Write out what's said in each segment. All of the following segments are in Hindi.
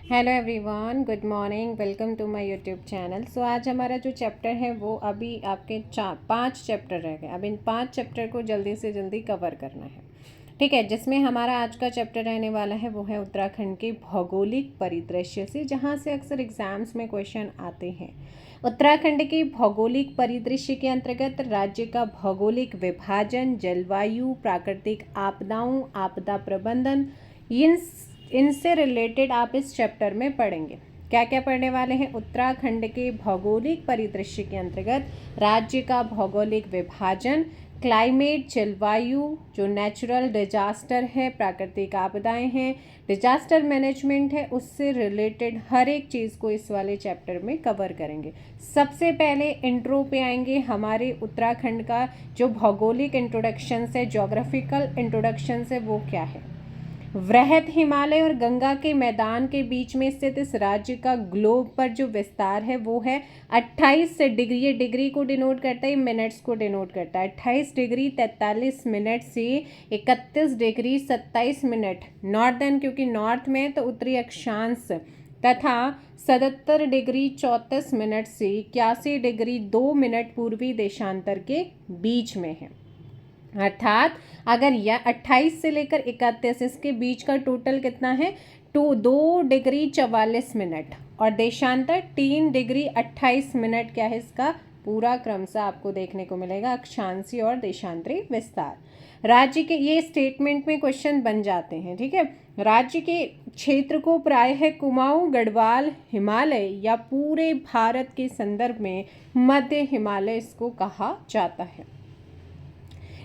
Hello everyone, good morning, welcome to my YouTube channel. So आज हमारा जो चैप्टर है वो अभी आपके 5 चैप्टर रह गए। अब इन 5 चैप्टर को जल्दी से जल्दी कवर करना है, ठीक है। जिसमें हमारा आज का चैप्टर रहने वाला है वो है उत्तराखंड के भौगोलिक परिदृश्य से, जहाँ से अक्सर एग्जाम्स में क्वेश्चन आते हैं। उत्तराखंड के भौगोलिक परिदृश्य के अंतर्गत राज्य का भौगोलिक विभाजन, जलवायु, प्राकृतिक आपदाओं, आपदा प्रबंधन, इनसे रिलेटेड आप इस चैप्टर में पढ़ेंगे। क्या क्या पढ़ने वाले हैं? उत्तराखंड के भौगोलिक परिदृश्य के अंतर्गत राज्य का भौगोलिक विभाजन, क्लाइमेट, जलवायु, जो नेचुरल डिजास्टर है, प्राकृतिक आपदाएं हैं, डिजास्टर मैनेजमेंट है, उससे रिलेटेड हर एक चीज़ को इस वाले चैप्टर में कवर करेंगे। सबसे पहले इंट्रो पे आएंगे। हमारे उत्तराखंड का जो भौगोलिक इंट्रोडक्शन है, जोग्राफिकल इंट्रोडक्शन है, वो क्या है? वृहद हिमालय और गंगा के मैदान के बीच में स्थित इस राज्य का ग्लोब पर जो विस्तार है वो है 28 डिग्री। ये डिग्री को डिनोट करता है, मिनट्स को डिनोट करता है। 28 डिग्री 43 मिनट से 31 डिग्री 27 मिनट नॉर्दर्न, क्योंकि नॉर्थ में तो उत्तरी अक्षांश, तथा 77 डिग्री 34 मिनट से 81 डिग्री 2 मिनट पूर्वी देशांतर के बीच में है। अर्थात अगर यह 28 से लेकर 31 इसके बीच का टोटल कितना है? 2 डिग्री 44 मिनट और देशांतर 3 डिग्री 28 मिनट। क्या है इसका पूरा क्रम से आपको देखने को मिलेगा, अक्षांशीय और देशांतरी विस्तार। राज्य के ये स्टेटमेंट में क्वेश्चन बन जाते हैं, ठीक है। राज्य के क्षेत्र को प्रायः कुमाऊं गढ़वाल हिमालय या पूरे भारत के संदर्भ में मध्य हिमालय इसको कहा जाता है।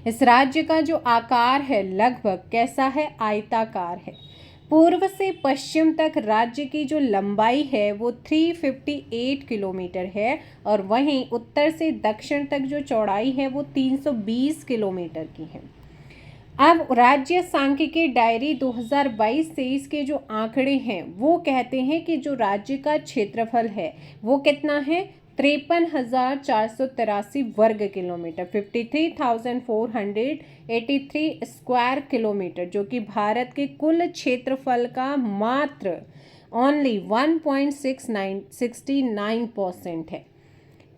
इस राज्य का जो आकार है लगभग कैसा है? आयताकार है। पूर्व से पश्चिम तक राज्य की जो लंबाई है वो 358 किलोमीटर है और वहीं उत्तर से दक्षिण तक जो चौड़ाई है वो 320 किलोमीटर की है। अब राज्य सांख्यिकी डायरी 2022-23 के जो आंकड़े हैं वो कहते हैं कि जो राज्य का क्षेत्रफल है वो कितना है? 53,483 वर्ग किलोमीटर, 53,483 स्क्वायर किलोमीटर, जो कि भारत के कुल क्षेत्रफल का मात्र ओनली 1.69% है।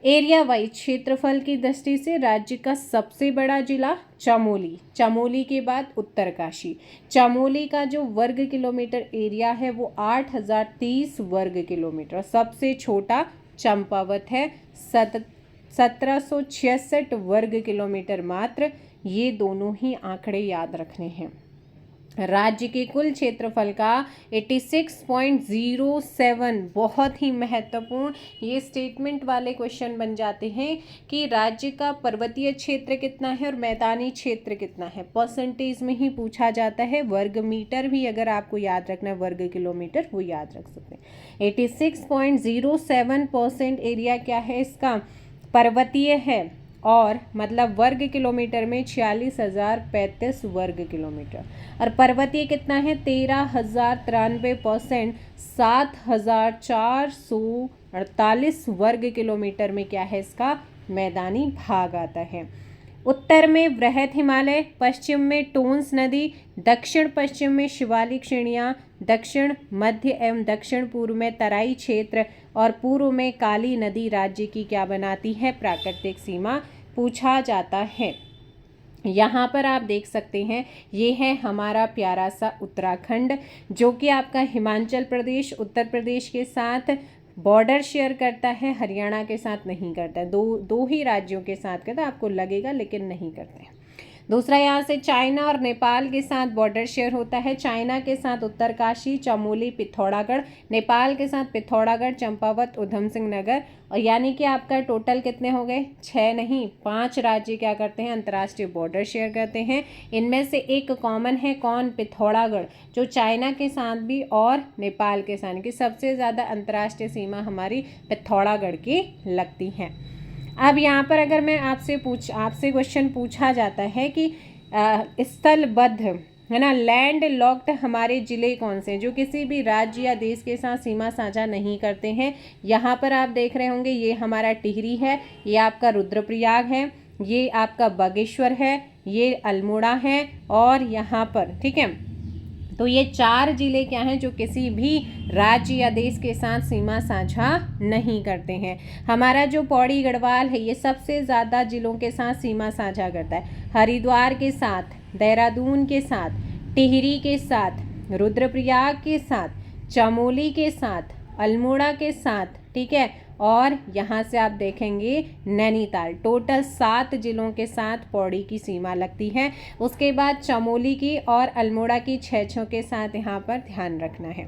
एरिया वाइज क्षेत्रफल की दृष्टि से राज्य का सबसे बड़ा जिला चमोली, चमोली के बाद उत्तरकाशी। चमोली का जो वर्ग किलोमीटर एरिया है वो 8,030 वर्ग किलोमीटर। सबसे छोटा चंपावत है, 1766 वर्ग किलोमीटर मात्र। ये दोनों ही आंकड़े याद रखने हैं। राज्य के कुल क्षेत्रफल का 86.07, बहुत ही महत्वपूर्ण ये स्टेटमेंट वाले क्वेश्चन बन जाते हैं कि राज्य का पर्वतीय क्षेत्र कितना है और मैदानी क्षेत्र कितना है। परसेंटेज में ही पूछा जाता है। वर्ग मीटर भी अगर आपको याद रखना है, वर्ग किलोमीटर वो याद रख सकते हैं। 86.07% एरिया क्या है इसका? पर्वतीय है और मतलब वर्ग किलोमीटर में 46,035 वर्ग किलोमीटर। और पर्वतीय कितना है? 13,093%, 7,448 वर्ग किलोमीटर में क्या है इसका मैदानी भाग आता है। उत्तर में वृहद हिमालय, पश्चिम में टोंस नदी, दक्षिण पश्चिम में शिवालिक श्रेणियाँ, दक्षिण मध्य एवं दक्षिण पूर्व में तराई क्षेत्र और पूर्व में काली नदी राज्य की क्या बनाती है? प्राकृतिक सीमा पूछा जाता है। यहाँ पर आप देख सकते हैं ये है हमारा प्यारा सा उत्तराखंड, जो कि आपका हिमाचल प्रदेश, उत्तर प्रदेश के साथ बॉर्डर शेयर करता है, हरियाणा के साथ नहीं करता है। दो ही राज्यों के साथ करता है, आपको लगेगा, लेकिन नहीं करते हैं। दूसरा, यहाँ से चाइना और नेपाल के साथ बॉर्डर शेयर होता है। चाइना के साथ उत्तरकाशी, चमोली, पिथौरागढ़, नेपाल के साथ पिथौरागढ़, चंपावत, उधम सिंह नगर। और यानी कि आपका टोटल कितने हो गए? 6 नहीं 5 राज्य क्या करते हैं? अंतर्राष्ट्रीय बॉर्डर शेयर करते हैं। इनमें से एक कॉमन है, कौन? पिथौरागढ़, जो चाइना के साथ भी और नेपाल के साथ की सबसे ज़्यादा अंतर्राष्ट्रीय सीमा हमारी पिथौरागढ़ की लगती है। अब यहाँ पर अगर मैं आपसे क्वेश्चन पूछा जाता है कि स्थलबद्ध है ना, लैंड लॉक्ड हमारे ज़िले कौन से हैं जो किसी भी राज्य या देश के साथ सीमा साझा नहीं करते हैं? यहाँ पर आप देख रहे होंगे ये हमारा टिहरी है, ये आपका रुद्रप्रयाग है, ये आपका बागेश्वर है, ये अल्मोड़ा है और यहाँ पर, ठीक है, तो ये 4 जिले क्या हैं जो किसी भी राज्य या देश के साथ सीमा साझा नहीं करते हैं। हमारा जो पौड़ी गढ़वाल है ये सबसे ज़्यादा जिलों के साथ सीमा साझा करता है। हरिद्वार के साथ, देहरादून के साथ, टिहरी के साथ, रुद्रप्रयाग के साथ, चमोली के साथ, अल्मोड़ा के साथ, ठीक है, और यहाँ से आप देखेंगे नैनीताल। टोटल 7 जिलों के साथ पौड़ी की सीमा लगती है। उसके बाद चमोली की और अल्मोड़ा की 6 के साथ यहाँ पर ध्यान रखना है।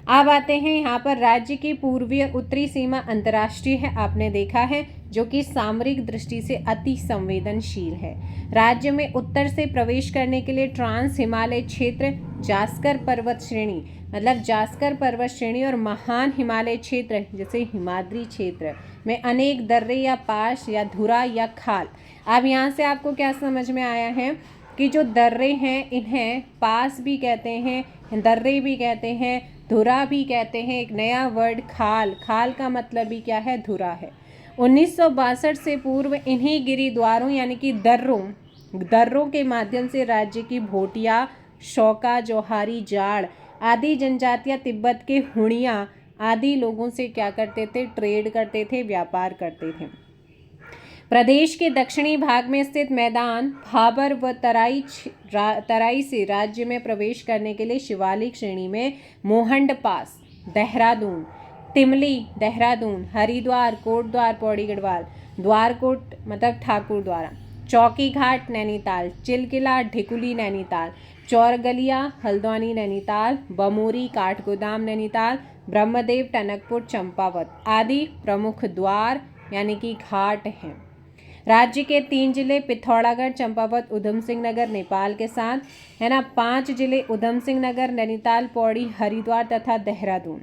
अब आते हैं यहाँ पर राज्य की पूर्वी और उत्तरी सीमा अंतर्राष्ट्रीय है, आपने देखा है, जो कि सामरिक दृष्टि से अति संवेदनशील है। राज्य में उत्तर से प्रवेश करने के लिए ट्रांस हिमालय क्षेत्र, जास्कर पर्वत श्रेणी, मतलब जास्कर पर्वत श्रेणी और महान हिमालय क्षेत्र जैसे हिमाद्री क्षेत्र में अनेक दर्रे या पास या धुरा या खाल। अब यहाँ से आपको क्या समझ में आया है कि जो दर्रे हैं इन्हें पास भी कहते हैं, दर्रे भी कहते हैं, धुरा भी कहते हैं। एक नया वर्ड खाल, खाल का मतलब भी क्या है, धुरा है। 1962 से पूर्व इन्हीं गिरिद्वारों यानी कि दर्रों के माध्यम से राज्य की भोटिया, शौका, जोहारी, जाड़ आदि जनजातियां तिब्बत के हुणिया आदि लोगों से क्या करते थे, ट्रेड करते थे, व्यापार करते थे। प्रदेश के दक्षिणी भाग में स्थित मैदान भाबर व तराई से राज्य में प्रवेश करने के लिए शिवालिक श्रेणी में मोहंड पास, देहरादून, तिमली, देहरादून, हरिद्वार, कोटद्वार, पौड़ी गढ़वाल, द्वारकोट मतलब ठाकुर द्वारा, चौकी घाट नैनीताल, चिलकिला ढिकुली नैनीताल, चौरगलिया हल्द्वानी नैनीताल, बमोरी काठगोदाम नैनीताल, ब्रह्मदेव टनकपुर चंपावत आदि प्रमुख द्वार यानी कि घाट हैं। राज्य के 3 जिले पिथौरागढ़, चंपावत, उधम सिंह नगर नेपाल के साथ है ना, 5 जिले उधम सिंह नगर, नैनीताल, पौड़ी, हरिद्वार तथा देहरादून।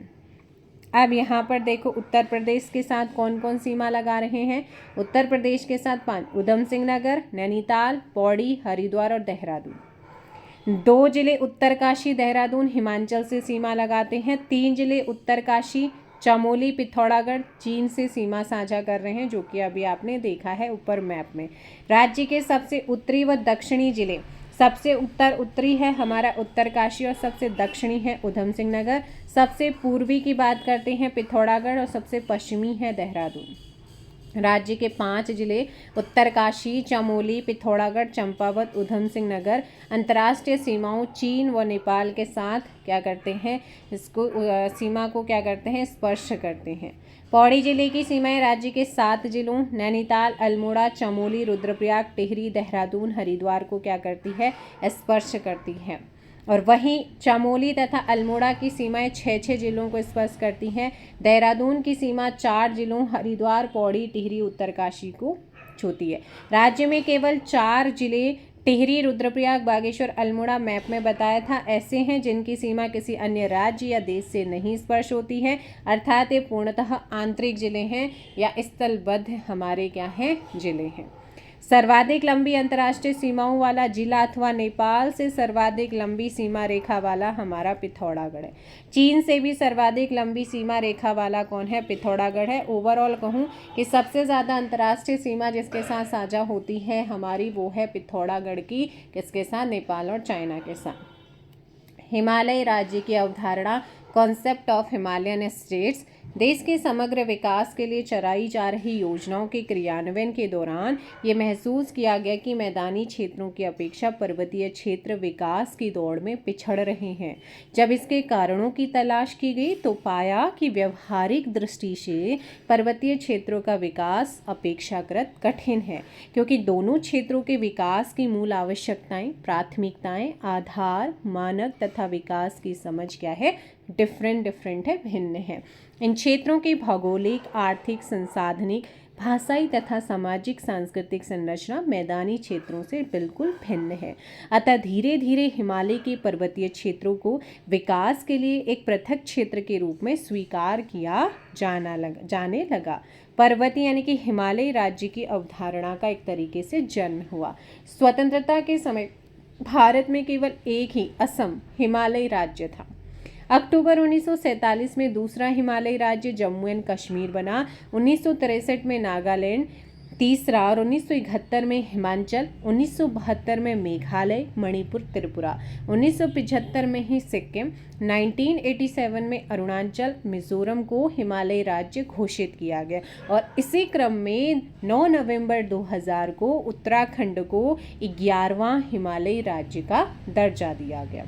अब यहाँ पर देखो उत्तर प्रदेश के साथ कौन कौन सीमा लगा रहे हैं। उत्तर प्रदेश के साथ 5, उधम सिंह नगर, नैनीताल, पौड़ी, हरिद्वार और देहरादून। 2 जिले उत्तरकाशी, देहरादून हिमाचल से सीमा लगाते हैं। 3 जिले उत्तरकाशी, चमोली, पिथौरागढ़ चीन से सीमा साझा कर रहे हैं, जो कि अभी आपने देखा है ऊपर मैप में। राज्य के सबसे उत्तरी व दक्षिणी जिले, सबसे उत्तरी है हमारा उत्तरकाशी और सबसे दक्षिणी है उधम सिंह नगर। सबसे पूर्वी की बात करते हैं पिथौरागढ़ और सबसे पश्चिमी है देहरादून। राज्य के 5 जिले उत्तरकाशी, चमोली, पिथौरागढ़, चंपावत, उधम सिंह नगर अंतर्राष्ट्रीय सीमाओं चीन व नेपाल के साथ क्या करते हैं, इसको सीमा को क्या करते हैं, स्पर्श करते हैं। पौड़ी जिले की सीमाएं राज्य के 7 जिलों नैनीताल, अल्मोड़ा, चमोली, रुद्रप्रयाग, टिहरी, देहरादून, हरिद्वार को क्या करती है, स्पर्श करती है। और वहीं चमोली तथा अल्मोड़ा की सीमाएं 6 जिलों को स्पर्श करती हैं। देहरादून की सीमा 4 जिलों हरिद्वार, पौड़ी, टिहरी, उत्तरकाशी को छूती है। राज्य में केवल 4 जिले टिहरी, रुद्रप्रयाग, बागेश्वर, अल्मोड़ा मैप में बताया था ऐसे हैं जिनकी सीमा किसी अन्य राज्य या देश से नहीं स्पर्श होती है, अर्थात ये पूर्णतः आंतरिक जिले हैं या स्थलबद्ध हमारे क्या हैं, जिले हैं। सर्वाधिक लंबी अंतर्राष्ट्रीय सीमाओं वाला जिला अथवा नेपाल से सर्वाधिक लंबी सीमा रेखा वाला हमारा पिथौरागढ़ है। चीन से भी सर्वाधिक लंबी सीमा रेखा वाला कौन है, पिथौरागढ़ है। ओवरऑल कहूँ कि सबसे ज़्यादा अंतर्राष्ट्रीय सीमा जिसके साथ साझा होती है हमारी वो है पिथौरागढ़ की, किसके साथ, नेपाल और चाइना के साथ। हिमालय राज्य की अवधारणा, कॉन्सेप्ट ऑफ हिमालयन स्टेट्स, देश के समग्र विकास के लिए चलाई जा रही योजनाओं के क्रियान्वयन के दौरान ये महसूस किया गया कि मैदानी क्षेत्रों की अपेक्षा पर्वतीय क्षेत्र विकास की दौड़ में पिछड़ रहे हैं। जब इसके कारणों की तलाश की गई तो पाया कि व्यवहारिक दृष्टि से पर्वतीय क्षेत्रों का विकास अपेक्षाकृत कठिन है, क्योंकि दोनों क्षेत्रों के विकास की मूल आवश्यकताएं, प्राथमिकताएं, आधार, मानक तथा विकास की समझ क्या है, डिफरेंट है, भिन्न है। इन क्षेत्रों की भौगोलिक, आर्थिक, संसाधनिक, भाषाई तथा सामाजिक सांस्कृतिक संरचना मैदानी क्षेत्रों से बिल्कुल भिन्न है। अतः धीरे धीरे हिमालय के पर्वतीय क्षेत्रों को विकास के लिए एक पृथक क्षेत्र के रूप में स्वीकार किया जाने लगा। पर्वतीय यानी कि हिमालय राज्य की अवधारणा का एक तरीके से जन्म हुआ। स्वतंत्रता के समय भारत में केवल एक ही असम हिमालय राज्य था। अक्टूबर 1947 में दूसरा हिमालयी राज्य जम्मू एंड कश्मीर बना। 1963 में नागालैंड, तीसरा, और 1971 में हिमाचल, 1972 में मेघालय, मणिपुर, त्रिपुरा, 1975 में ही सिक्किम, 1987 में अरुणाचल, मिजोरम को हिमालय राज्य घोषित किया गया और इसी क्रम में 9 नवंबर 2000 को उत्तराखंड को 11वां हिमालयी राज्य का दर्जा दिया गया।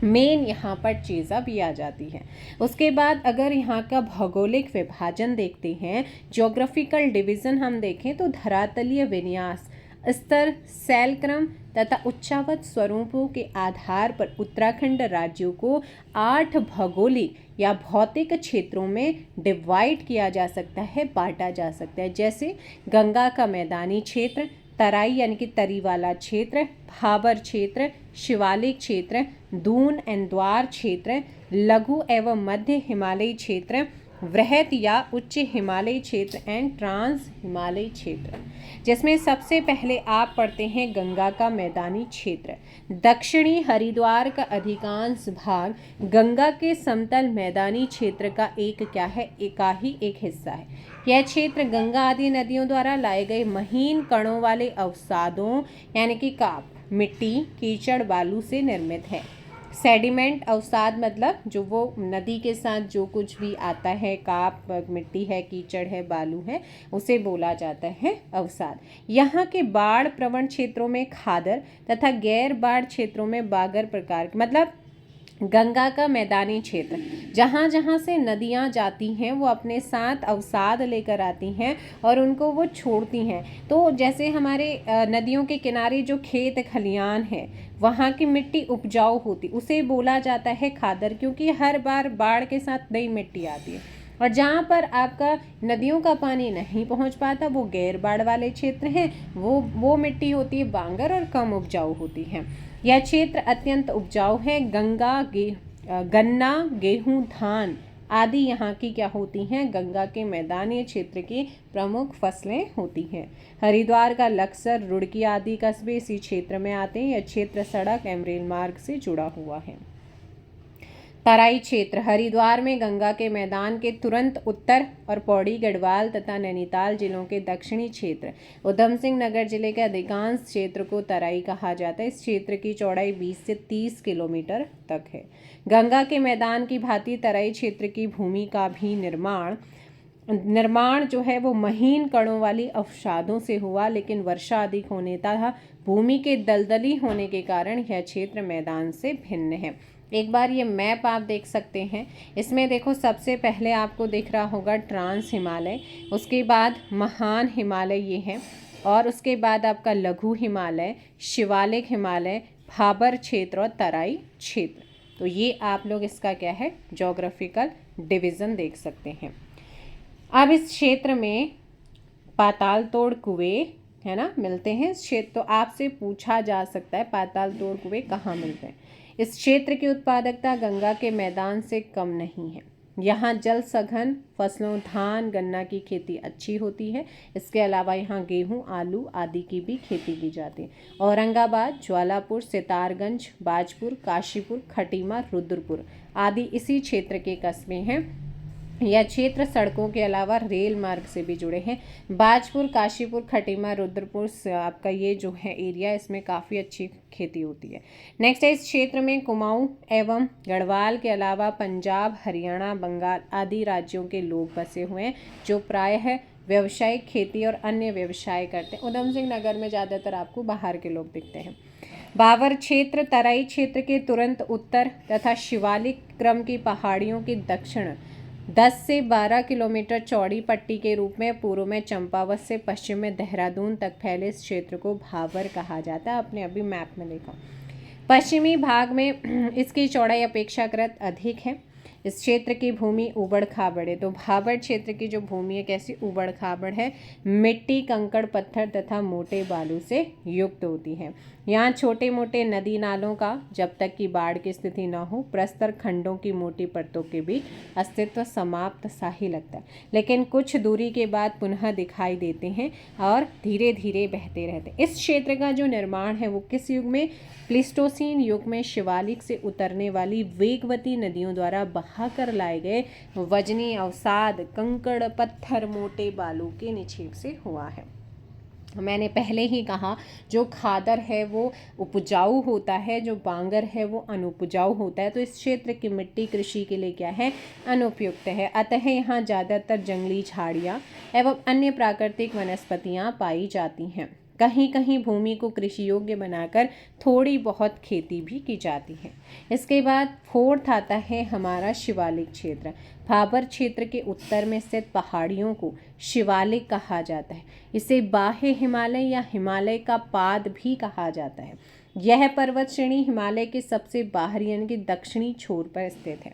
मेन यहाँ पर चीज़ अब ये आ जाती है। उसके बाद अगर यहाँ का भौगोलिक विभाजन देखते हैं, ज्योग्राफिकल डिवीज़न हम देखें तो धरातलीय विन्यास, स्तर, शैलक्रम तथा उच्चावत स्वरूपों के आधार पर उत्तराखंड राज्यों को 8 भौगोलिक या भौतिक क्षेत्रों में डिवाइड किया जा सकता है, बांटा जा सकता है। जैसे गंगा का मैदानी क्षेत्र, तराई यानी कि तरी वाला क्षेत्र, भाबर क्षेत्र, शिवालिक क्षेत्र, दून एवं द्वार क्षेत्र, लघु एवं मध्य हिमालयी क्षेत्र, वृहत या उच्च हिमालयी क्षेत्र एंड ट्रांस हिमालयी क्षेत्र। जिसमें सबसे पहले आप पढ़ते हैं गंगा का मैदानी क्षेत्र। दक्षिणी हरिद्वार का अधिकांश भाग गंगा के समतल मैदानी क्षेत्र का एक हिस्सा है। यह क्षेत्र गंगा आदि नदियों द्वारा लाए गए महीन कणों वाले अवसादों यानी कि काप, मिट्टी, कीचड़, बालू से निर्मित है। सेडिमेंट अवसाद मतलब जो वो नदी के साथ जो कुछ भी आता है, काप, मिट्टी है, कीचड़ है, बालू है, उसे बोला जाता है अवसाद। यहाँ के बाढ़ प्रवण क्षेत्रों में खादर तथा गैर बाढ़ क्षेत्रों में बागर प्रकार मतलब गंगा का मैदानी क्षेत्र जहाँ जहाँ से नदियाँ जाती हैं वो अपने साथ अवसाद लेकर आती हैं और उनको वो छोड़ती हैं। तो जैसे हमारे नदियों के किनारे जो खेत खलियान है वहाँ की मिट्टी उपजाऊ होती, उसे बोला जाता है खादर, क्योंकि हर बार बाढ़ के साथ नई मिट्टी आती है। और जहाँ पर आपका नदियों का पानी नहीं पहुँच पाता वो गैर बाढ़ वाले क्षेत्र हैं, वो मिट्टी होती है बांगर और कम उपजाऊ होती है। यह क्षेत्र अत्यंत उपजाऊ है। गन्ना, गेहूं, धान आदि यहाँ की क्या होती हैं, गंगा के मैदानी क्षेत्र की प्रमुख फसलें होती हैं। हरिद्वार का लक्सर, रुड़की आदि कस्बे इसी क्षेत्र में आते हैं। यह क्षेत्र सड़क एवं रेल मार्ग से जुड़ा हुआ है। तराई क्षेत्र हरिद्वार में गंगा के मैदान के तुरंत उत्तर और पौड़ी, गढ़वाल तथा नैनीताल जिलों के दक्षिणी क्षेत्र, उधम सिंह नगर जिले के अधिकांश क्षेत्र को तराई कहा जाता है। इस क्षेत्र की चौड़ाई 20 से 30 किलोमीटर तक है। गंगा के मैदान की भांति तराई क्षेत्र की भूमि का भी निर्माण जो है वो महीन कणों वाली अवसादों से हुआ, लेकिन वर्षा अधिक होने तथा भूमि के दलदली होने के कारण यह क्षेत्र मैदान से भिन्न है। एक बार ये मैप आप देख सकते हैं। इसमें देखो सबसे पहले आपको दिख रहा होगा ट्रांस हिमालय, उसके बाद महान हिमालय ये है, और उसके बाद आपका लघु हिमालय, शिवालिक हिमालय, भाबर क्षेत्र और तराई क्षेत्र। तो ये आप लोग इसका क्या है ज्योग्राफिकल डिवीज़न देख सकते हैं। अब इस क्षेत्र में पाताल तोड़ कुएं है ना मिलते हैं इस क्षेत्र, तो आपसे पूछा जा सकता है पाताल तोड़ कुएं कहाँ मिलते हैं। इस क्षेत्र की उत्पादकता गंगा के मैदान से कम नहीं है। यहाँ जल सघन फसलों धान, गन्ना की खेती अच्छी होती है। इसके अलावा यहाँ गेहूँ, आलू आदि की भी खेती की जाती है। औरंगाबाद, ज्वालापुर, सितारगंज, बाजपुर, काशीपुर, खटीमा, रुद्रपुर आदि इसी क्षेत्र के कस्बे हैं। यह क्षेत्र सड़कों के अलावा रेल मार्ग से भी जुड़े हैं। बाजपुर, काशीपुर, खटीमा, रुद्रपुर आपका ये जो है एरिया, इसमें काफ़ी अच्छी खेती होती है। नेक्स्ट है इस क्षेत्र में कुमाऊं एवं गढ़वाल के अलावा पंजाब, हरियाणा, बंगाल आदि राज्यों के लोग बसे हुए हैं, जो प्रायः व्यावसायिक खेती और अन्य व्यवसाय करते हैं। उधम सिंह नगर में ज़्यादातर आपको बाहर के लोग दिखते हैं। बावर क्षेत्र तराई क्षेत्र के तुरंत उत्तर तथा शिवालिक क्रम की पहाड़ियों के दक्षिण 10 से 12 किलोमीटर चौड़ी पट्टी के रूप में पूर्व में चंपावत से पश्चिम में देहरादून तक फैले इस क्षेत्र को भाबर कहा जाता है। आपने अभी मैप में देखा। पश्चिमी भाग में इसकी चौड़ाई अपेक्षाकृत अधिक है। इस क्षेत्र की भूमि उबड़ खाबड़ है। तो भाबर क्षेत्र की जो भूमि है कैसी उबड़ खाबड़ है, मिट्टी, कंकड़, पत्थर तथा मोटे बालू से युक्त होती है। यहाँ छोटे मोटे नदी नालों का जब तक कि बाढ़ की स्थिति न हो प्रस्तर खंडों की मोटी परतों के बीच अस्तित्व समाप्त सा ही लगता है, लेकिन कुछ दूरी के बाद पुनः दिखाई देते हैं और धीरे धीरे बहते रहते हैं। इस क्षेत्र का जो निर्माण है वो किस युग में, प्लीस्टोसीन युग में शिवालिक से उतरने वाली वेगवती नदियों द्वारा बहाकर लाए गए वजनी अवसाद, कंकड़, पत्थर, मोटे बालू के निक्षेप से हुआ है। मैंने पहले ही कहा, जो खादर है वो उपजाऊ होता है, जो बांगर है वो अनुपजाऊ होता है। तो इस क्षेत्र की मिट्टी कृषि के लिए क्या है, अनुपयुक्त है। अतः यहाँ ज़्यादातर जंगली झाड़ियाँ एवं अन्य प्राकृतिक वनस्पतियाँ पाई जाती हैं। कहीं कहीं भूमि को कृषि योग्य बनाकर थोड़ी बहुत खेती भी की जाती है। इसके बाद फोर्थ आता है हमारा शिवालिक क्षेत्र। भाबर क्षेत्र के उत्तर में स्थित पहाड़ियों को शिवालिक कहा जाता है। इसे बाह्य हिमालय या हिमालय का पाद भी कहा जाता है। यह पर्वत श्रेणी हिमालय के सबसे बाहरी यानी कि दक्षिणी छोर पर स्थित है।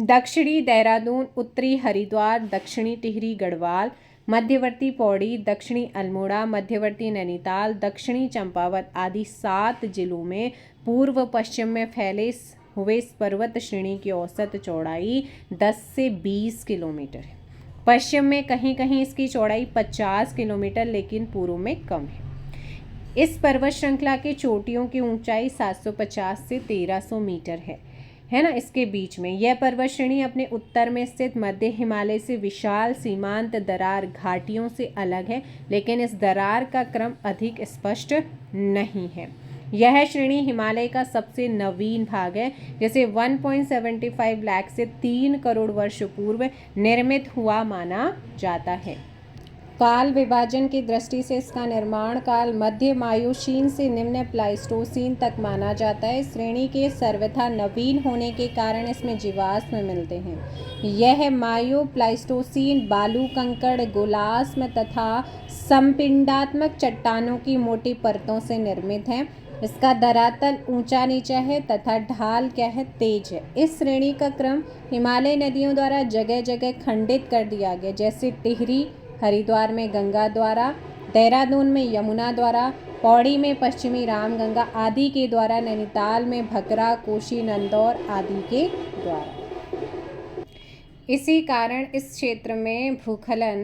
दक्षिणी देहरादून, उत्तरी हरिद्वार, दक्षिणी टिहरी गढ़वाल, मध्यवर्ती पौड़ी, दक्षिणी अल्मोड़ा, मध्यवर्ती नैनीताल, दक्षिणी चंपावत आदि 7 जिलों में पूर्व पश्चिम में फैले हुए इस पर्वत श्रेणी की औसत चौड़ाई 10 से 20 किलोमीटर है। पश्चिम में कहीं कहीं इसकी चौड़ाई 50 किलोमीटर लेकिन पूर्व में कम है। इस पर्वत श्रृंखला की चोटियों की ऊंचाई 750 से 1300 मीटर है ना। इसके बीच में यह पर्वत श्रेणी अपने उत्तर में स्थित मध्य हिमालय से विशाल सीमांत दरार घाटियों से अलग है, लेकिन इस दरार का क्रम अधिक स्पष्ट नहीं है। यह श्रेणी हिमालय का सबसे नवीन भाग है, जिसे 1.75 लाख से 3 करोड़ वर्ष पूर्व निर्मित हुआ माना जाता है। काल विभाजन की दृष्टि से इसका निर्माण काल मध्य मायोसीन से निम्न प्लाइस्टोसीन तक माना जाता है। श्रेणी के सर्वथा नवीन होने के कारण इसमें जीवाश्म मिलते हैं। यह मायो प्लाइस्टोसीन बालू, कंकड़, गोलाश्म तथा संपिंडात्मक चट्टानों की मोटी परतों से निर्मित है। इसका धरातल ऊंचा नीचा है तथा ढाल क्या है, तेज है। इस श्रेणी का क्रम हिमालय नदियों द्वारा जगह जगह खंडित कर दिया गया, जैसे टिहरी हरिद्वार में गंगा द्वारा, देहरादून में यमुना द्वारा, पौड़ी में पश्चिमी रामगंगा आदि के द्वारा, नैनीताल में भकरा, कोशी, नंदौर आदि के द्वारा। इसी कारण इस क्षेत्र में भूस्खलन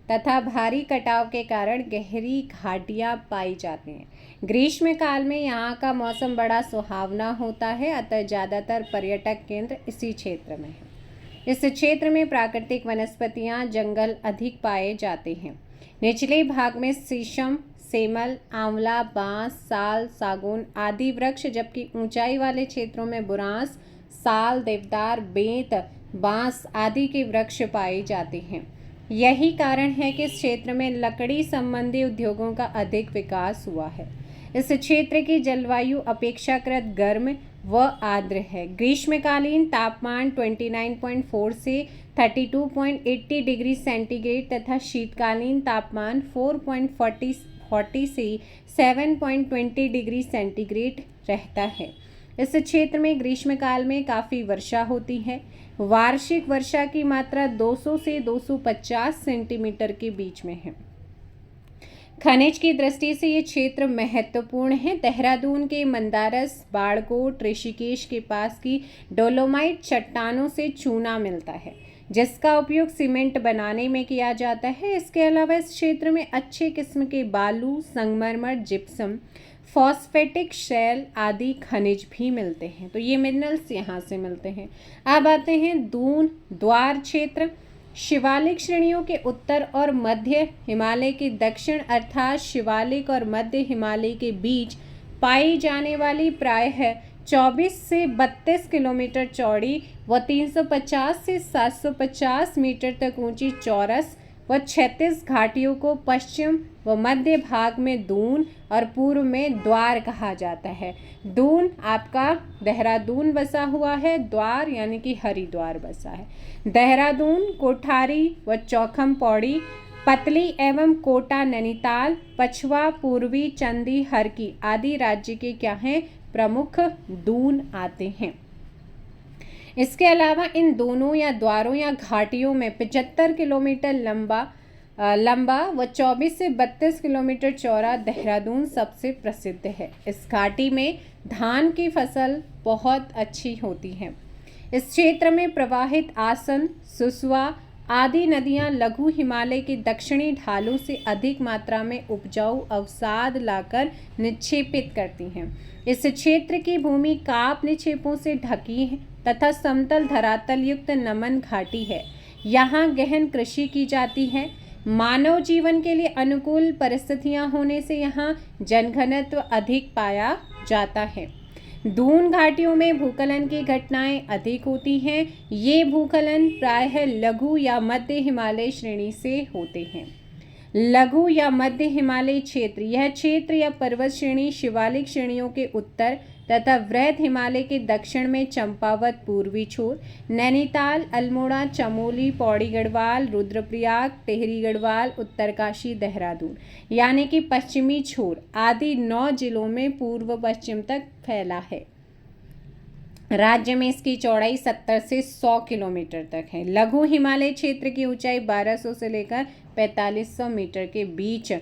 तथा भारी कटाव के कारण गहरी घाटियाँ पाई जाती हैं। ग्रीष्म काल में यहाँ का मौसम बड़ा सुहावना होता है, अतः ज़्यादातर पर्यटक केंद्र इसी क्षेत्र में है। इस क्षेत्र में प्राकृतिक वनस्पतियाँ जंगल अधिक पाए जाते हैं। निचले भाग में शीशम, सेमल, आंवला, बांस, साल, सागौन आदि वृक्ष, जबकि ऊंचाई वाले क्षेत्रों में बुरांस, साल, देवदार, बेंत, बांस आदि के वृक्ष पाए जाते हैं। यही कारण है कि इस क्षेत्र में लकड़ी संबंधी उद्योगों का अधिक विकास हुआ है। इस क्षेत्र की जलवायु अपेक्षाकृत गर्म व आर्द्र है। ग्रीष्मकालीन तापमान 29.4 से 32.80 डिग्री सेंटीग्रेड तथा शीतकालीन तापमान 4.40 से 7.20 डिग्री सेंटीग्रेड रहता है। इस क्षेत्र में ग्रीष्मकाल में काफ़ी वर्षा होती है। वार्षिक वर्षा की मात्रा 200 से 250 सेंटीमीटर के बीच में है। खनिज की दृष्टि से ये क्षेत्र महत्वपूर्ण है। देहरादून के मंदारस, बाड़कोट, ऋषिकेश के पास की डोलोमाइट चट्टानों से चूना मिलता है, जिसका उपयोग सीमेंट बनाने में किया जाता है। इसके अलावा इस क्षेत्र में अच्छे किस्म के बालू, संगमरमर, जिप्सम, फॉस्फेटिक शैल आदि खनिज भी मिलते हैं। तो ये मिनरल्स यहाँ से मिलते हैं। अब आते हैं दून द्वार क्षेत्र। शिवालिक श्रेणियों के उत्तर और मध्य हिमालय के दक्षिण अर्थात शिवालिक और मध्य हिमालय के बीच पाई जाने वाली प्रायः 24 से 32 किलोमीटर चौड़ी व 350 से 750 मीटर तक ऊंची चौरस व 36 घाटियों को पश्चिम व मध्य भाग में दून और पूर्व में द्वार कहा जाता है। दून आपका देहरादून बसा हुआ है, द्वार यानी कि हरिद्वार बसा है। देहरादून, कोठारी व चौखम पौड़ी, पतली एवं कोटा नैनीताल, पछवा, पूर्वी, चंदी, हरकी आदि राज्य के क्या हैं, प्रमुख दून आते हैं। इसके अलावा इन दोनों या द्वारों या घाटियों में 75 किलोमीटर लंबा व 24 से 32 किलोमीटर चौड़ा देहरादून सबसे प्रसिद्ध है। इस घाटी में धान की फसल बहुत अच्छी होती है। इस क्षेत्र में प्रवाहित आसन, सुसवा आदि नदियां लघु हिमालय के दक्षिणी ढालों से अधिक मात्रा में उपजाऊ अवसाद लाकर निक्षेपित करती हैं। इस क्षेत्र की भूमि काप निक्षेपों से ढकी है तथा समतल धरातल युक्त नमन घाटी है। यहाँ गहन कृषि की जाती है। मानव जीवन के लिए अनुकूल परिस्थितियां होने से यहाँ जनघनत्व अधिक पाया जाता है। दून घाटियों में भूस्खलन की घटनाएं अधिक होती हैं। ये भूस्खलन प्रायः लघु या मध्य हिमालय श्रेणी से होते हैं। लघु या मध्य हिमालय क्षेत्र, यह क्षेत्र या पर्वत श्रेणी शिवालिक श्रेणियों के उत्तर तथा वृहद हिमालय के दक्षिण में चंपावत पूर्वी छोर, नैनीताल, अल्मोड़ा, चमोली, पौड़ी गढ़वाल, रुद्रप्रयाग, टिहरी गढ़वाल, उत्तरकाशी, देहरादून यानी कि पश्चिमी छोर आदि 9 जिलों में पूर्व पश्चिम तक फैला है। राज्य में इसकी चौड़ाई 70 से 100 किलोमीटर तक है। लघु हिमालय क्षेत्र की ऊंचाई 1200 से लेकर 4500 मीटर के बीच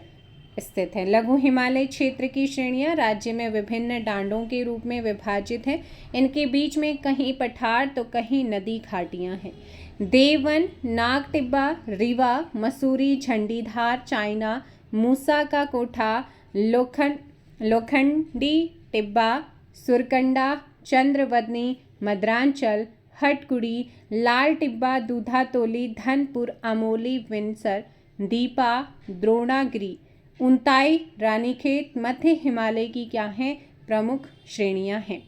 स्थित है। लघु हिमालय क्षेत्र की श्रेणियां राज्य में विभिन्न डांडों के रूप में विभाजित हैं। इनके बीच में कहीं पठार तो कहीं नदी घाटियां हैं। देवन, नाग टिब्बा, रीवा, मसूरी, झंडीधार, चाइना, मूसा का कोठा, लोखंडी टिब्बा, सुरकंडा, चंद्रवदनी, मद्रांचल, हटकुड़ी, लाल टिब्बा, दूधातोली, धनपुर, अमोली, विंसर, दीपा, द्रोणागिरी, उंताई, रानीखेत मध्य हिमालय की क्या हैं प्रमुख श्रेणियां हैं।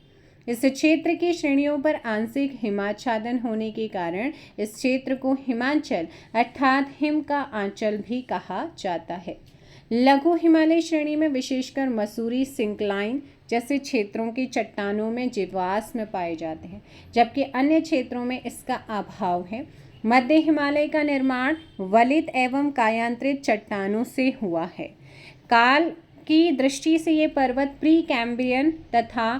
इस क्षेत्र की श्रेणियों पर आंशिक हिमाच्छादन होने के कारण इस क्षेत्र को हिमांचल अर्थात हिम का आंचल भी कहा जाता है। लघु हिमालय श्रेणी में विशेषकर मसूरी सिंक्लाइन जैसे क्षेत्रों की चट्टानों में जीवाश्म पाए जाते हैं, जबकि अन्य क्षेत्रों में इसका अभाव है। मध्य हिमालय का निर्माण वलित एवं कायांतरित चट्टानों से हुआ है। काल की दृष्टि से ये पर्वत प्री कैम्ब्रियन तथा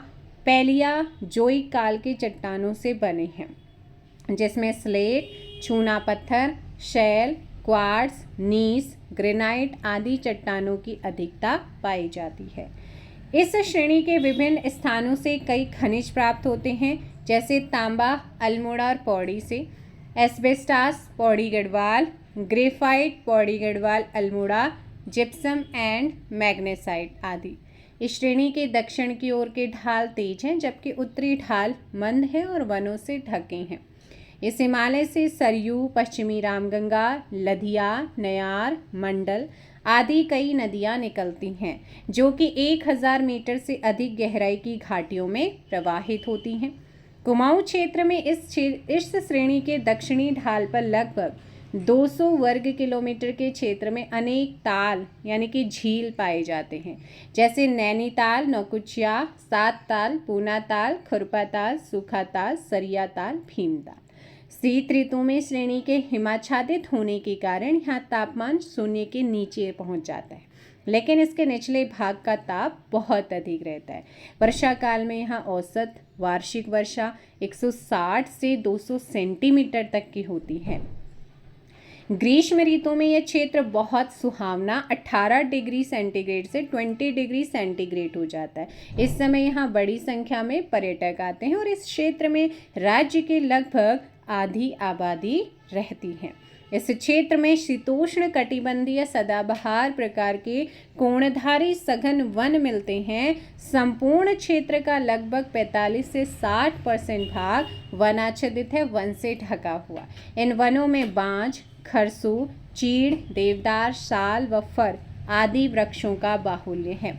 पैलियाजोइक काल की चट्टानों से बने हैं, जिसमें स्लेट, चूना पत्थर, शैल, क्वार्ट्ज, नीस, ग्रेनाइट आदि चट्टानों की अधिकता पाई जाती है। इस श्रेणी के विभिन्न स्थानों से कई खनिज प्राप्त होते हैं, जैसे तांबा अल्मोड़ा और पौड़ी से, asbestos Pauri Garhwal, graphite Pauri Garhwal Almora, gypsum and magnesite आदि। इस श्रेणी के दक्षिण की ओर के ढाल तेज हैं, जबकि उत्तरी ढाल मंद है और वनों से ढके हैं। इस हिमालय से सरयू, पश्चिमी रामगंगा, लधिया, नयार, मंडल आदि कई नदियां निकलती हैं, जो कि 1000 मीटर से अधिक गहराई की घाटियों में प्रवाहित होती हैं। कुमाऊं क्षेत्र में इस श्रेणी के दक्षिणी ढाल पर लगभग 200 वर्ग किलोमीटर के क्षेत्र में अनेक ताल यानी कि झील पाए जाते हैं, जैसे नैनीताल, नौकुचिया, सात ताल, पूना ताल, खुरपा ताल, सूखा ताल, सरिया ताल, भीमताल। शीत ऋतु में श्रेणी के हिमाच्छादित होने के कारण यहाँ तापमान शून्य के नीचे पहुँच जाता है, लेकिन इसके निचले भाग का ताप बहुत अधिक रहता है। वर्षा काल में यहाँ औसत वार्षिक वर्षा 160 से 200 सेंटीमीटर तक की होती है। ग्रीष्म ऋतु में यह क्षेत्र बहुत सुहावना 18 डिग्री सेंटीग्रेड से 20 डिग्री सेंटीग्रेड हो जाता है। इस समय यहाँ बड़ी संख्या में पर्यटक आते हैं और इस क्षेत्र में राज्य के लगभग आधी आबादी रहती है। इस क्षेत्र में शीतोष्ण कटिबंधीय सदाबहार प्रकार के कोणधारी सघन वन मिलते हैं। संपूर्ण क्षेत्र का लगभग 45 से 60% भाग वनाच्छादित है, वन से ढका हुआ। इन वनों में बांज, खरसू, चीड़, देवदार, साल व फर आदि वृक्षों का बाहुल्य है।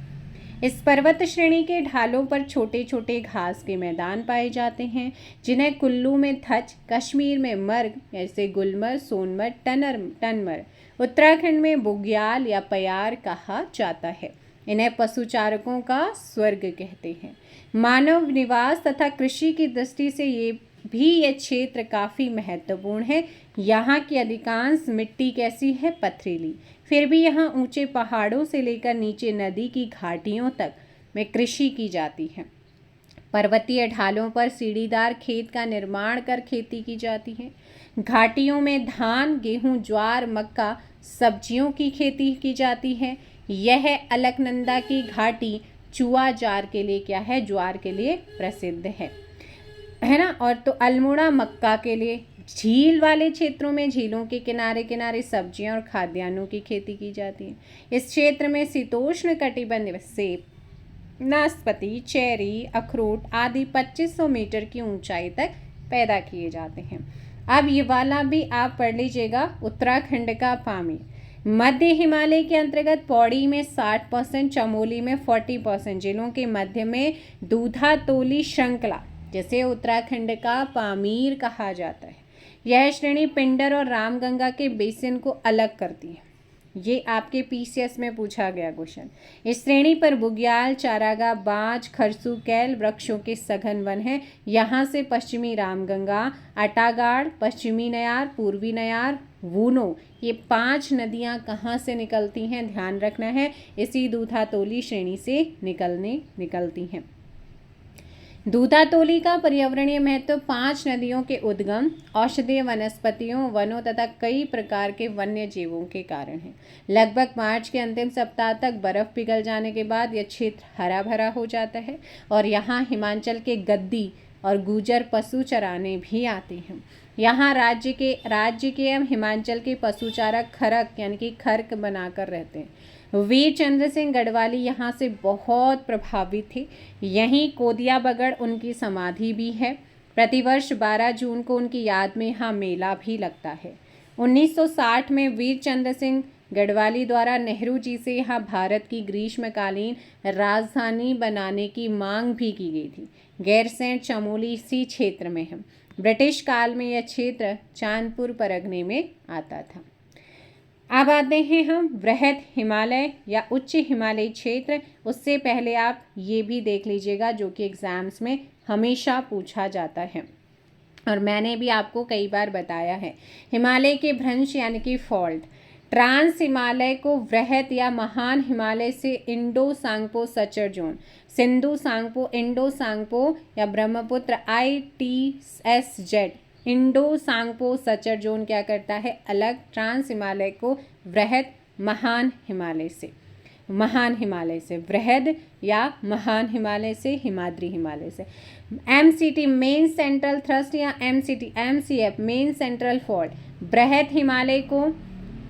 इस पर्वत श्रेणी के ढालों पर छोटे छोटे घास के मैदान पाए जाते हैं, जिन्हें कुल्लू में थच, कश्मीर में मर्ग जैसे गुलमर, सोनमर, टनमर, उत्तराखंड में बुग्याल या पयार कहा जाता है। इन्हें पशुचारकों का स्वर्ग कहते हैं। मानव निवास तथा कृषि की दृष्टि से यह क्षेत्र काफ़ी महत्वपूर्ण है। यहाँ की अधिकांश मिट्टी कैसी है? पथरीली। फिर भी यहाँ ऊंचे पहाड़ों से लेकर नीचे नदी की घाटियों तक में कृषि की जाती है। पर्वतीय ढालों पर सीढ़ीदार खेत का निर्माण कर खेती की जाती है। घाटियों में धान, गेहूं, ज्वार, मक्का, सब्जियों की खेती की जाती है। यह अलकनंदा की घाटी चुआ जार के लिए क्या है? ज्वार के लिए प्रसिद्ध है ना। और तो अल्मोड़ा मक्का के लिए। झील वाले क्षेत्रों में झीलों के किनारे किनारे सब्जियां और खाद्यान्नों की खेती की जाती है। इस क्षेत्र में शीतोष्ण कटिबंधीय सेब, नाशपाती, चेरी, अखरोट आदि 2500 मीटर की ऊंचाई तक पैदा किए जाते हैं। अब ये वाला भी आप पढ़ लीजिएगा, उत्तराखंड का पामी। मध्य हिमालय के अंतर्गत पौड़ी में 60%, चमोली में 40% जिलों के मध्य में दूधातोली श्रृंखला, जिसे उत्तराखंड का पामीर कहा जाता है, यह श्रेणी पिंडर और रामगंगा के बेसिन को अलग करती है। ये आपके पीसीएस में पूछा गया क्वेश्चन। इस श्रेणी पर बुग्याल, चारागाह, बांज, खरसू, कैल वृक्षों के सघन वन है। यहाँ से पश्चिमी रामगंगा, अटागाड़, पश्चिमी नयार, पूर्वी नयार, वूनो, ये 5 नदियाँ कहाँ से निकलती हैं, ध्यान रखना है, इसी दूधातोली श्रेणी से निकलती हैं। दूधातोली का पर्यावरणीय महत्व 5 नदियों के उद्गम, औषधीय वनस्पतियों, वनों तथा कई प्रकार के वन्य जीवों के कारण है। लगभग मार्च के अंतिम सप्ताह तक बर्फ पिघल जाने के बाद यह क्षेत्र हरा भरा हो जाता है और यहाँ हिमाचल के गद्दी और गुर्जर पशु चराने भी आते हैं। यहाँ राज्य के एवं हिमाचल के पशुचारक खरक यानी कि खर्क बनाकर रहते हैं। वीर चंद्र सिंह गढ़वाली यहाँ से बहुत प्रभावित थे। यहीं कोदिया बगड़ उनकी समाधि भी है। प्रतिवर्ष 12 जून को उनकी याद में यहाँ मेला भी लगता है। 1960 में वीर चंद्र सिंह गढ़वाली द्वारा नेहरू जी से यहाँ भारत की ग्रीष्मकालीन राजधानी बनाने की मांग भी की गई थी। गैरसैंण, चमोली इसी क्षेत्र में है। ब्रिटिश काल में यह क्षेत्र चांदपुर परगने में आता था। अब आते हैं हम वृहद हिमालय या उच्च हिमालयी क्षेत्र। उससे पहले आप ये भी देख लीजिएगा, जो कि एग्जाम्स में हमेशा पूछा जाता है और मैंने भी आपको कई बार बताया है। हिमालय के भ्रंश यानी कि फॉल्ट। ट्रांस हिमालय को वृहद या महान हिमालय से Indo Tsangpo suture zone, Sindhu Tsangpo, Indo Tsangpo या Brahmaputra ITSZ Indo Tsangpo suture zone क्या करता है, अलग ट्रांस हिमालय को वृहद महान हिमालय से वृहद या महान हिमालय से हिमाद्री हिमालय से। MCT मेन सेंट्रल थ्रस्ट या MCF मेन सेंट्रल फॉल्ट, वृहद हिमालय को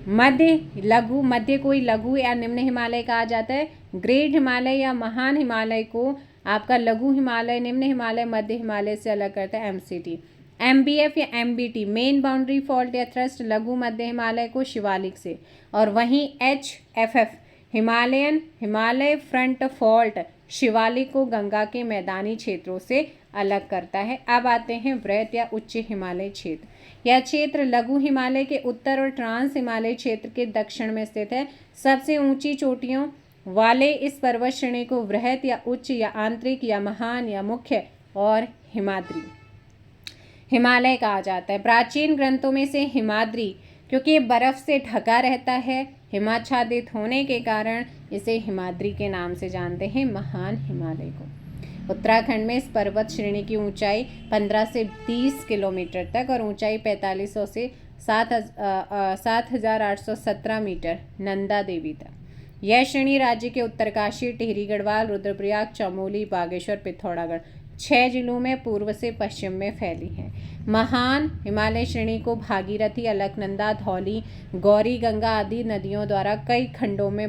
मध्य कोई लघु या निम्न हिमालय कहा जाता है। ग्रेट हिमालय या महान हिमालय को आपका लघु हिमालय, निम्न हिमालय, मध्य हिमालय से अलग करता है MCT। MBF या MBT मेन बाउंड्री फॉल्ट या थ्रस्ट, लघु मध्य हिमालय को शिवालिक से, और वहीं HFF Himalaya front fault Shivalik को गंगा के मैदानी क्षेत्रों से अलग करता है। अब आते हैं वृहद या उच्च हिमालय क्षेत्र। यह क्षेत्र लघु हिमालय के उत्तर और ट्रांस हिमालय क्षेत्र के दक्षिण में स्थित है। सबसे ऊंची चोटियों वाले इस पर्वत श्रेणी को वृहद या उच्च या आंतरिक या महान या मुख्य और हिमाद्री हिमालय कहा जाता है। प्राचीन ग्रंथों में से हिमाद्री, क्योंकि ये बर्फ से ढका रहता है, हिमाच्छादित होने के कारण इसे हिमाद्री के नाम से जानते हैं, महान हिमालय को। उत्तराखंड में इस पर्वत श्रेणी की ऊंचाई 15 से 20 किलोमीटर तक और ऊंचाई 4500 से 7817 मीटर नंदा देवी तक। यह श्रेणी राज्य के उत्तरकाशी, टिहरी गढ़वाल, रुद्रप्रयाग, चमोली, बागेश्वर, पिथौरागढ़ 6 जिलों में पूर्व से पश्चिम में फैली है। महान हिमालय श्रेणी को भागीरथी, अलकनंदा, धौली, गौरी, गंगा आदि नदियों द्वारा कई खंडों में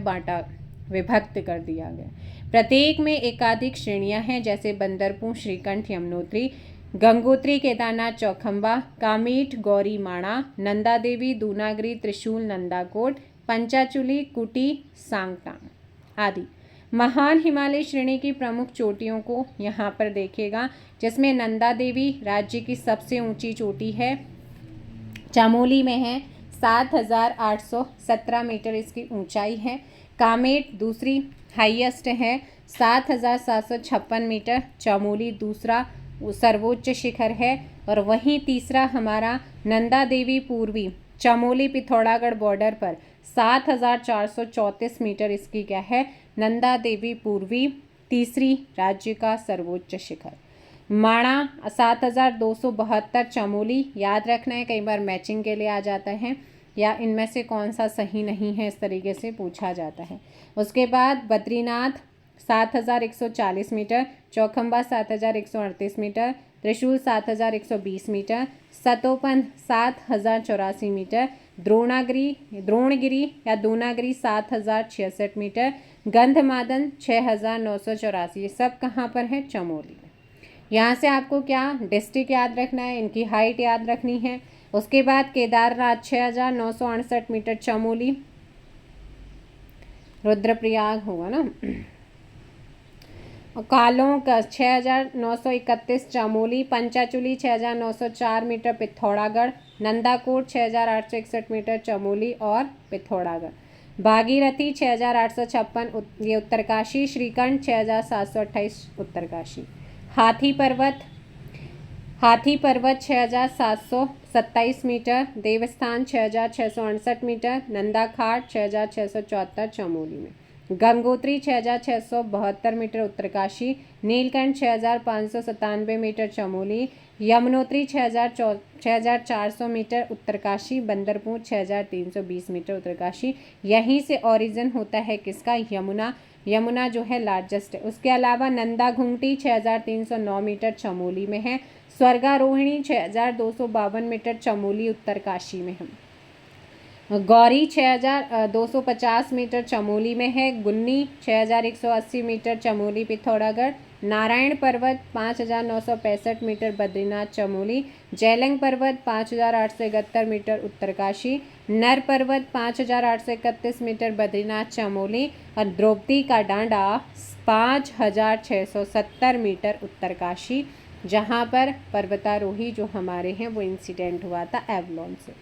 विभक्त कर दिया गया। प्रत्येक में एकाधिक श्रेणियां हैं, जैसे बंदरपुर, श्रीकंठ, यमुनोत्री, गंगोत्री, केदारनाथ, चौखंबा, कामेट, गौरी माणा, नंदा देवी, दूनागिरी, त्रिशूल, नंदाकोट, पंचाचुली, कुटी, सांगटांग आदि। महान हिमालय श्रेणी की प्रमुख चोटियों को यहाँ पर देखिएगा, जिसमें नंदा देवी राज्य की सबसे ऊंची चोटी है, चमोली में है, 7817 मीटर इसकी ऊंचाई है। कामेट दूसरी हाईएस्ट है, 7756 मीटर, चमोली दूसरा सर्वोच्च शिखर है। और वहीं तीसरा हमारा नंदा देवी पूर्वी चमोली पिथौरागढ़ बॉर्डर पर 7434 मीटर इसकी क्या है, नंदा देवी पूर्वी तीसरी राज्य का सर्वोच्च शिखर। माणा 7272 चमोली, याद रखना है, कई बार मैचिंग के लिए आ जाता है या इनमें से कौन सा सही नहीं है, इस तरीके से पूछा जाता है। उसके बाद बद्रीनाथ 7140 मीटर, चौखंबा 7138 मीटर, त्रिशूल 7120 मीटर, सतोपन 7084 मीटर, द्रोणगिरी या दूनागिरी 7066 मीटर, गंधमादन 6984, ये सब कहाँ पर है, चमोली में। यहाँ से आपको क्या डिस्ट्रिक्ट याद रखना है, इनकी हाइट याद रखनी है। उसके बाद केदारनाथ 6968 मीटर चमोली, रुद्रप्रयाग होगा ना। कालों का 6,931 चमोली, पंचाचूली 6,904 मीटर पिथौरागढ़, नंदाकोट 6,861 मीटर चमोली और पिथौरागढ़, भागीरथी 6,856 ये उत्तरकाशी, श्रीकंठ 6,728 उत्तरकाशी, हाथी पर्वत 6,727 मीटर, देवस्थान 6,668 मीटर, नंदाखाट 6,674 चमोली में, Gangotri 6,672 metre Uttarkashi, Nilkanth 6,597 metre Chamoli, Yamunotri 6,400 metre Uttarkashi, Bandarpur 6,320 metre Uttarkashi. यहीं से ओरिजिन होता है किसका, यमुना जो है लार्जेस्ट है। उसके अलावा नंदा घुंगटी 6,309 मीटर चमोली में है, स्वर्गारोहिणी 6,252 मीटर चमोली उत्तरकाशी में है, गौरी 6,250 मीटर चमोली में है, गुन्नी 6,180 मीटर चमोली पिथौरागढ़, नारायण पर्वत 5,965 मीटर बद्रीनाथ चमोली, जैलंग पर्वत 5,871 मीटर उत्तरकाशी, नर पर्वत 5,831 मीटर बद्रीनाथ चमोली और द्रौपदी का डांडा 5,670 मीटर उत्तरकाशी, जहाँ पर पर्वतारोही जो हमारे हैं वो इंसिडेंट हुआ था एवलॉन से।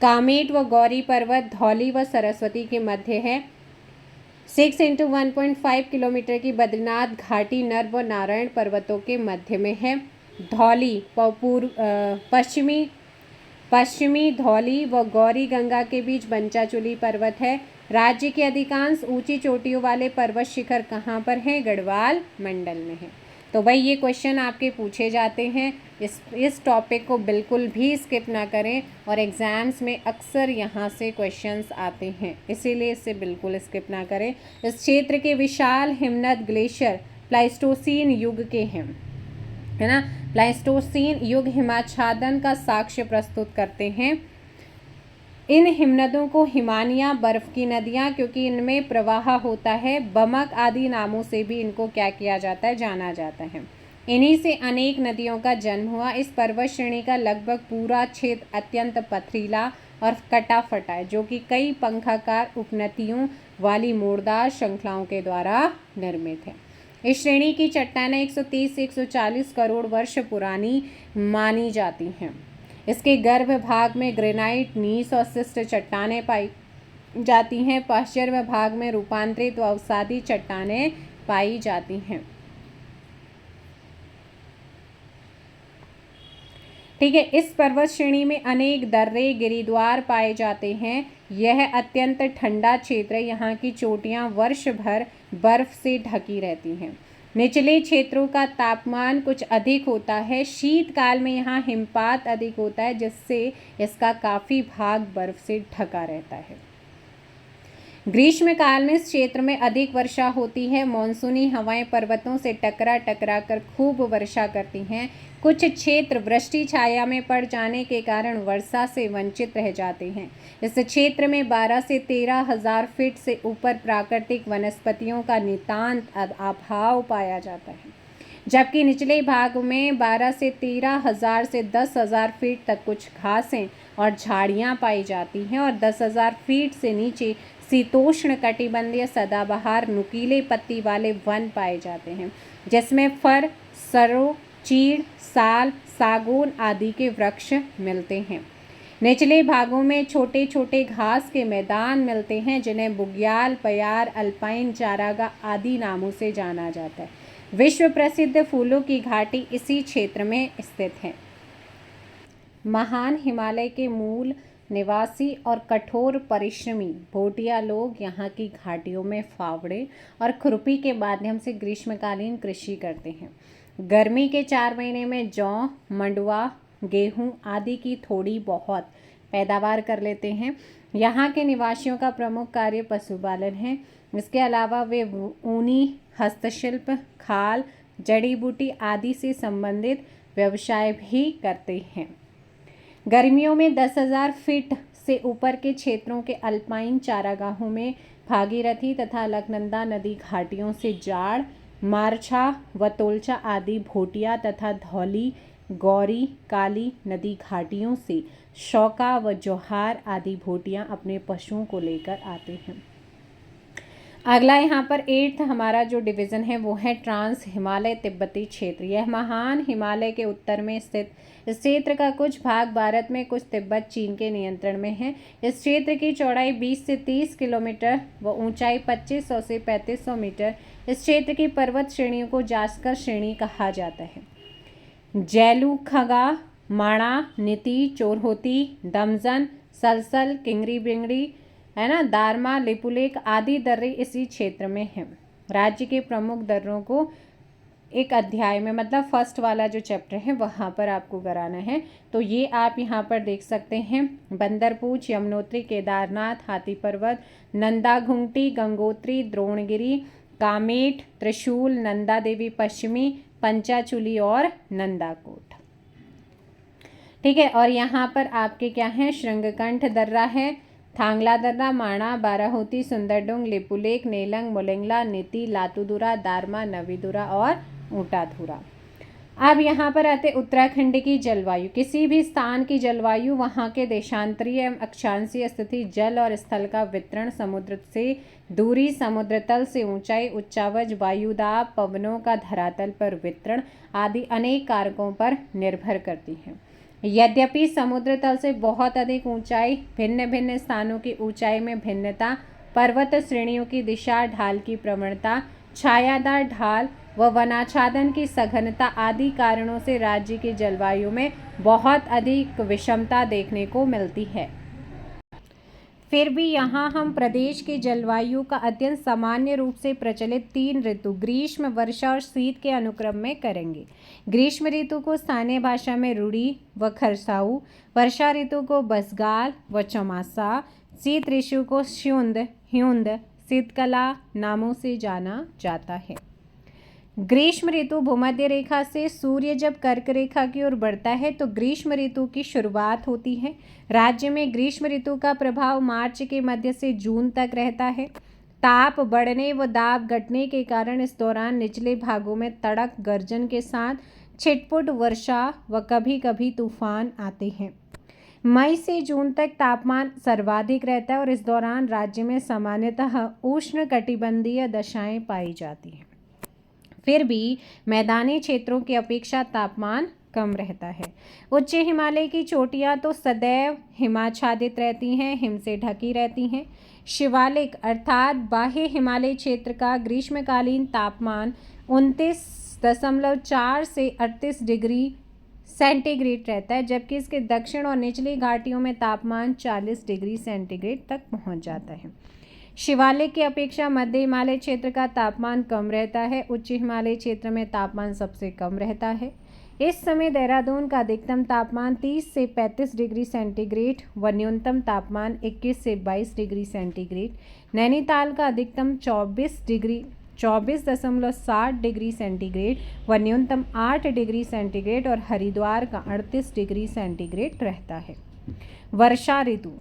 कामेट व गौरी पर्वत धौली व सरस्वती के मध्य है। 6 × 1.5 किलोमीटर की बद्रीनाथ घाटी नर व नारायण पर्वतों के मध्य में है। धौली पश्चिमी धौली व गौरी गंगा के बीच पंचाचूली पर्वत है। राज्य के अधिकांश ऊंची चोटियों वाले पर्वत शिखर कहाँ पर हैं, गढ़वाल मंडल में है। तो भाई ये क्वेश्चन आपके पूछे जाते हैं, इस टॉपिक को बिल्कुल भी स्किप ना करें और एग्ज़ाम्स में अक्सर यहाँ से क्वेश्चंस आते हैं, इसीलिए इसे बिल्कुल स्किप ना करें। इस क्षेत्र के विशाल हिमनद ग्लेशियर प्लाइस्टोसीन युग के हैं, है ना। प्लाइस्टोसीन युग हिमाच्छादन का साक्ष्य प्रस्तुत करते हैं। इन हिमनदों को हिमानिया बर्फ की नदियाँ, क्योंकि इनमें प्रवाह होता है, बमक आदि नामों से भी इनको क्या किया जाता है, जाना जाता है। इन्हीं से अनेक नदियों का जन्म हुआ। इस पर्वत श्रेणी का लगभग पूरा क्षेत्र अत्यंत पथरीला और कटा फटा है, जो कि कई पंखाकार उपनदियों वाली मोड़दार श्रृंखलाओं के द्वारा निर्मित है। इस श्रेणी की चट्टानें 130 से 140 करोड़ वर्ष पुरानी मानी जाती हैं। इसके गर्भ भाग में ग्रेनाइट, नीस और शिस्ट चट्टानें पाई जाती हैं। पाश्चर्य भाग में रूपांतरित व अवसादी चट्टानें पाई जाती हैं। ठीक है, इस पर्वत श्रेणी में अनेक दर्रे गिरिद्वार पाए जाते हैं। यह अत्यंत ठंडा क्षेत्र है। यहाँ की चोटियाँ वर्ष भर बर्फ से ढकी रहती हैं। निचले क्षेत्रों का तापमान कुछ अधिक होता है। शीतकाल में यहाँ हिमपात अधिक होता है, जिससे इसका काफ़ी भाग बर्फ से ढका रहता है। ग्रीष्म काल में इस क्षेत्र में अधिक वर्षा होती है। मॉनसूनी हवाएं पर्वतों से टकरा कर खूब वर्षा करती हैं। कुछ क्षेत्र वृष्टि छाया में पड़ जाने के कारण वर्षा से वंचित रह जाते हैं। इस क्षेत्र में 12 से 13 हजार फीट से ऊपर प्राकृतिक वनस्पतियों का नितांत अभाव पाया जाता है, जबकि निचले भाग में 12 से 13 हजार से 10 हजार फीट तक कुछ घासें और झाड़ियाँ पाई जाती हैं और 10 हजार फीट से नीचे शीतोष्ण कटिबंधीय सदाबहार नुकीले पत्ती वाले वन पाए जाते हैं, जिसमें फर, सरो, चीड़, साल, सागौन आदि के वृक्ष मिलते हैं। निचले भागों में छोटे छोटे घास के मैदान मिलते हैं, जिन्हें बुग्याल, पयार, अल्पाइन चारागाह आदि नामों से जाना जाता है। विश्व प्रसिद्ध फूलों की घाटी इसी क्षेत्र में स्थित है। महान हिमालय के मूल निवासी और कठोर परिश्रमी भोटिया लोग यहाँ की घाटियों में फावड़े और खुरपी के माध्यम से ग्रीष्मकालीन कृषि करते हैं। गर्मी के 4 महीने में जौ, मंडुआ, गेहूँ आदि की थोड़ी बहुत पैदावार कर लेते हैं। यहाँ के निवासियों का प्रमुख कार्य पशुपालन है। इसके अलावा वे ऊनी हस्तशिल्प, खाल, जड़ी बूटी आदि से संबंधित व्यवसाय भी करते हैं। गर्मियों में 10,000 फीट से ऊपर के क्षेत्रों के अल्पाइन चारागाहों में भागीरथी तथा अलकनंदा नदी घाटियों से जाड़, मारछा व तोलचा आदि भोटिया तथा धौली, गौरी, काली नदी घाटियों से शौका व जोहार आदि भोटियाँ अपने पशुओं को लेकर आते हैं। अगला यहाँ पर 8th हमारा जो डिवीज़न है वो है ट्रांस हिमालय तिब्बती क्षेत्र। यह महान हिमालय के उत्तर में स्थित इस क्षेत्र का कुछ भाग भारत में, कुछ तिब्बत चीन के नियंत्रण में है। इस क्षेत्र की चौड़ाई 20 से 30 किलोमीटर व ऊंचाई 2500 से 3500 मीटर। इस क्षेत्र की पर्वत श्रेणियों को जास्कर श्रेणी कहा जाता है। जैलूखगा, माणा, नीति, चोरहोती, दमजन, सलसल, किंगरी बिंगड़ी है ना, दारमा, लिपुलेख आदि दर्रे इसी क्षेत्र में हैं। राज्य के प्रमुख दर्रों को एक अध्याय में, मतलब फर्स्ट वाला जो चैप्टर है वहाँ पर आपको कराना है। तो ये आप यहाँ पर देख सकते हैं। बंदरपूछ, यमुनोत्री, केदारनाथ, हाथी पर्वत, नंदा घुंगटी, गंगोत्री, द्रोणगिरी, कामेट, त्रिशूल, नंदा देवी पश्चिमी, पंचाचूली और नंदाकोट। ठीक है, और यहाँ पर आपके क्या हैं, श्रृंगकंठ दर्रा है, थांगला दर्रा, माणा, बाराहोती, सुंदरडुंग, लिपुलेख, नेलंग, मोलेंगला, नीति, लातूदुरा, दारमा, नवीदुरा और ऊंटाधुरा। अब यहाँ पर आते उत्तराखंड की जलवायु। किसी भी स्थान की जलवायु वहाँ के देशांतरीय एवं अक्षांशीय स्थिति, जल और स्थल का वितरण, समुद्र से दूरी, समुद्र तल से ऊंचाई, उच्चावच, वायुदाब, पवनों का धरातल पर वितरण आदि अनेक कारकों पर निर्भर करती है। यद्यपि समुद्र तल से बहुत अधिक ऊंचाई, भिन्न भिन्न स्थानों की ऊंचाई में भिन्नता, पर्वत श्रेणियों की दिशा, ढाल की प्रवणता, छायादार ढाल व वनाच्छादन की सघनता आदि कारणों से राज्य की जलवायु में बहुत अधिक विषमता देखने को मिलती है। फिर भी यहाँ हम प्रदेश की जलवायु का अध्ययन सामान्य रूप से प्रचलित 3 ऋतु ग्रीष्म, वर्षा और शीत के अनुक्रम में करेंगे। ग्रीष्म ऋतु को स्थानीय भाषा में रुड़ी व खरसाऊ, वर्षा ऋतु को बसगाल व चौमासा, शीत ऋतु को श्युंद, ह्युंद, शीतकला नामों से जाना जाता है। ग्रीष्म ऋतु भूमध्य रेखा से सूर्य जब कर्क रेखा की ओर बढ़ता है तो ग्रीष्म ऋतु की शुरुआत होती है। राज्य में ग्रीष्म ऋतु का प्रभाव मार्च के मध्य से जून तक रहता है। ताप बढ़ने व दाब घटने के कारण इस दौरान निचले भागों में तड़क गर्जन के साथ छिटपुट वर्षा व कभी कभी तूफान आते हैं। मई से जून तक तापमान सर्वाधिक रहता है और इस दौरान राज्य में सामान्यतः उष्ण कटिबंधीय दशाएं पाई जाती हैं। फिर भी मैदानी क्षेत्रों की अपेक्षा तापमान कम रहता है। उच्च हिमालय की चोटियां तो सदैव हिमाच्छादित रहती हैं, हिम से ढकी रहती हैं। शिवालिक अर्थात बाह्य हिमालय क्षेत्र का ग्रीष्मकालीन तापमान 29.4 से 38 डिग्री सेंटीग्रेड रहता है, जबकि इसके दक्षिण और निचली घाटियों में तापमान 40 डिग्री सेंटीग्रेड तक पहुंच जाता है। शिवालिक की अपेक्षा मध्य हिमालय क्षेत्र का तापमान कम रहता है। उच्च हिमालय क्षेत्र में तापमान सबसे कम रहता है। इस समय देहरादून का अधिकतम तापमान 30 से 35 डिग्री सेंटीग्रेड व न्यूनतम तापमान 21 से 22 डिग्री सेंटीग्रेड, नैनीताल का अधिकतम 24.7 डिग्री सेंटीग्रेड व न्यूनतम 8 डिग्री सेंटीग्रेड और हरिद्वार का 38 डिग्री सेंटीग्रेड रहता है। वर्षा ऋतु,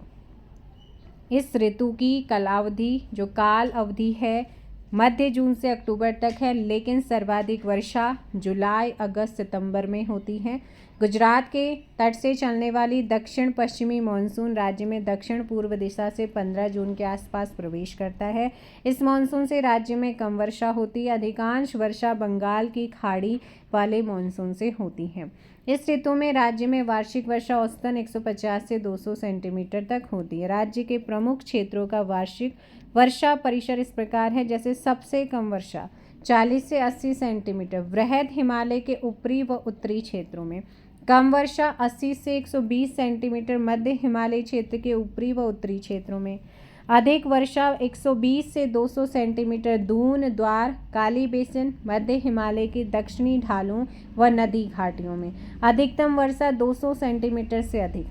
इस ऋतु की काल अवधि है मध्य जून से अक्टूबर तक है, लेकिन सर्वाधिक वर्षा जुलाई, अगस्त, सितंबर में होती है। गुजरात के तट से चलने वाली दक्षिण पश्चिमी मानसून राज्य में दक्षिण पूर्व दिशा से 15 जून के आसपास प्रवेश करता है। इस मानसून से राज्य में कम वर्षा होती है। अधिकांश वर्षा बंगाल की खाड़ी वाले मानसून से होती है। इस ऋतु में राज्य में वार्षिक वर्षा औसतन 150 से 200 सेंटीमीटर तक होती है। राज्य के प्रमुख क्षेत्रों का वार्षिक वर्षा परिसर इस प्रकार है, जैसे सबसे कम वर्षा 40 से 80 सेंटीमीटर वृहद हिमालय के ऊपरी व उत्तरी क्षेत्रों में, कम वर्षा 80 से 120 सेंटीमीटर मध्य हिमालय क्षेत्र के ऊपरी व उत्तरी क्षेत्रों में, अधिक वर्षा 120 से 200 सेंटीमीटर दून, द्वार, काली बेसिन, मध्य हिमालय की दक्षिणी ढालों व नदी घाटियों में, अधिकतम वर्षा 200 सेंटीमीटर से अधिक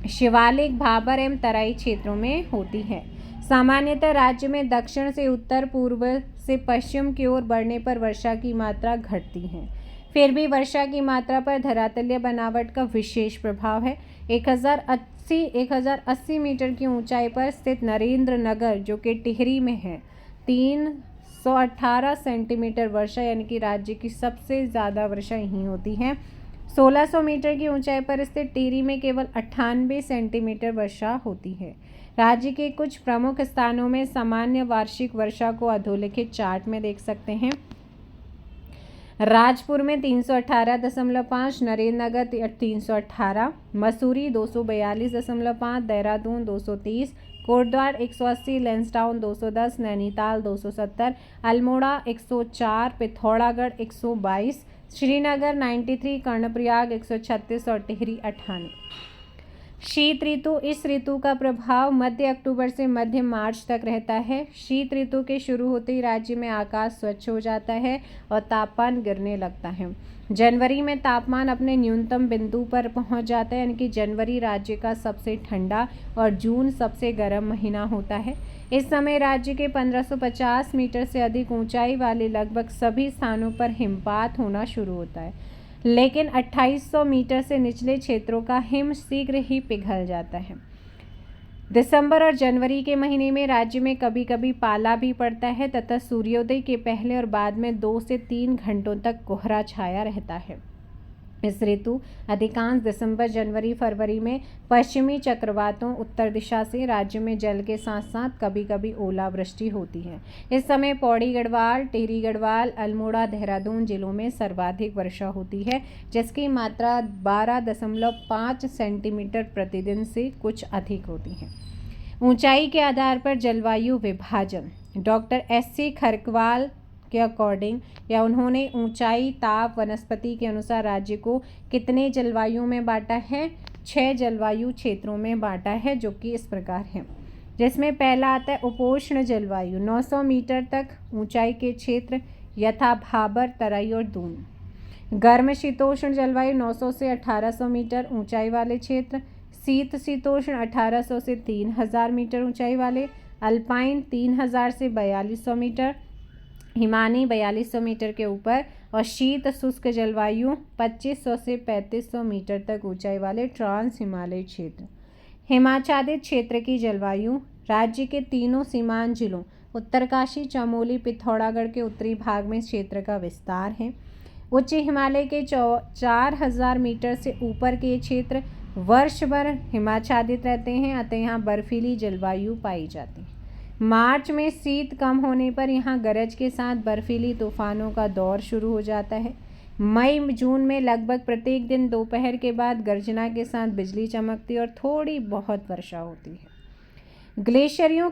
शिवालिक, भाबर एवं तराई क्षेत्रों में होती है। सामान्यतः राज्य में दक्षिण से उत्तर, पूर्व से पश्चिम की ओर बढ़ने पर वर्षा की मात्रा घटती है। फिर भी वर्षा की मात्रा पर धरातलीय बनावट का विशेष प्रभाव है। 1080 मीटर की ऊंचाई पर स्थित नरेंद्र नगर, जो कि टिहरी में है, 318 सेंटीमीटर वर्षा, यानी कि राज्य की सबसे ज़्यादा वर्षा यहीं होती है। 1600 मीटर की ऊंचाई पर स्थित टिहरी में केवल 98 सेंटीमीटर वर्षा होती है। राज्य के कुछ प्रमुख स्थानों में सामान्य वार्षिक वर्षा को अधोलिखित चार्ट में देख सकते हैं। राजपुर में 318.5, नरेंद्रनगर 318, मसूरी 242.5, देहरादून 230, कोटद्वार 180, लैंसडाउन 210, नैनीताल 270, अल्मोड़ा 104, पिथौरागढ़ 122, श्रीनगर 93, कर्णप्रयाग 136 और टिहरी 98। शीत ऋतु, इस ऋतु का प्रभाव मध्य अक्टूबर से मध्य मार्च तक रहता है। शीत ऋतु के शुरू होते ही राज्य में आकाश स्वच्छ हो जाता है और तापमान गिरने लगता है। जनवरी में तापमान अपने न्यूनतम बिंदु पर पहुंच जाता है, यानी कि जनवरी राज्य का सबसे ठंडा और जून सबसे गर्म महीना होता है। इस समय राज्य के 1550 मीटर से अधिक ऊंचाई वाले लगभग सभी स्थानों पर हिमपात होना शुरू होता है, लेकिन 2800 मीटर से निचले क्षेत्रों का हिम शीघ्र ही पिघल जाता है। दिसंबर और जनवरी के महीने में राज्य में कभी कभी पाला भी पड़ता है तथा सूर्योदय के पहले और बाद में 2 से 3 घंटों तक कोहरा छाया रहता है। इस ऋतु अधिकांश दिसंबर, जनवरी, फरवरी में पश्चिमी चक्रवातों उत्तर दिशा से राज्य में जल के साथ साथ कभी कभी ओलावृष्टि होती है। इस समय पौड़ी गढ़वाल, टिहरी गढ़वाल, अल्मोड़ा, देहरादून जिलों में सर्वाधिक वर्षा होती है, जिसकी मात्रा 12.5 सेंटीमीटर प्रतिदिन से कुछ अधिक होती है। ऊंचाई के आधार पर जलवायु विभाजन, डॉक्टर S.C. खरकवाल के अकॉर्डिंग या उन्होंने ऊंचाई, ताप, वनस्पति के अनुसार राज्य को कितने जलवायु में बांटा है? 6 जलवायु क्षेत्रों में बांटा है, जो कि इस प्रकार है, जिसमें पहला आता है उपोष्ण जलवायु, 900 मीटर तक ऊंचाई के क्षेत्र यथा भाबर, तराई और दून। गर्म शीतोष्ण जलवायु 900 से 1800 मीटर ऊंचाई वाले क्षेत्र। शीत शीतोष्ण 1800 से 3000 मीटर ऊंचाई वाले। अल्पाइन 3000 से 4200 मीटर। हिमानी 4200 मीटर के ऊपर। और शीत शुष्क जलवायु 2500 से 3500 मीटर तक ऊंचाई वाले ट्रांस हिमालय क्षेत्र। हिमाच्छादित क्षेत्र की जलवायु राज्य के तीनों सीमांत जिलों उत्तरकाशी, चमोली, पिथौरागढ़ के उत्तरी भाग में क्षेत्र का विस्तार है। उच्च हिमालय के 4000 मीटर से ऊपर के क्षेत्र वर्ष भर हिमाच्छादित रहते हैं, अतः यहाँ बर्फीली जलवायु पाई जाती है। मार्च में शीत कम होने पर यहाँ गरज के साथ बर्फीली तूफानों का दौर शुरू हो जाता है। मई जून में लगभग प्रत्येक दिन दोपहर के बाद गर्जना के साथ बिजली चमकती और थोड़ी बहुत वर्षा होती है। ग्लेशियरों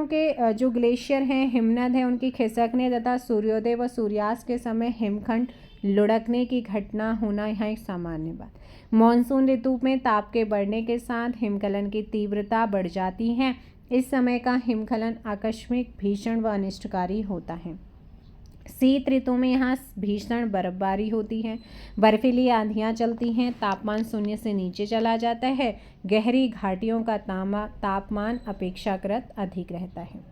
के जो ग्लेशियर हैं, हिमनद हैं, उनकी खिसकने तथा सूर्योदय व सूर्यास्त के समय हिमखंड लुढ़कने की घटना होना यहाँ एक सामान्य बात। मानसून ऋतु में ताप के बढ़ने के साथ हिमकलन की तीव्रता बढ़ जाती है। इस समय का हिमखलन आकस्मिक, भीषण व अनिष्टकारी होता है। शीत ऋतु में यहाँ भीषण बर्फबारी होती है, बर्फीली आंधियाँ चलती हैं, तापमान 0 से नीचे चला जाता है, गहरी घाटियों का तापमान अपेक्षाकृत अधिक रहता है।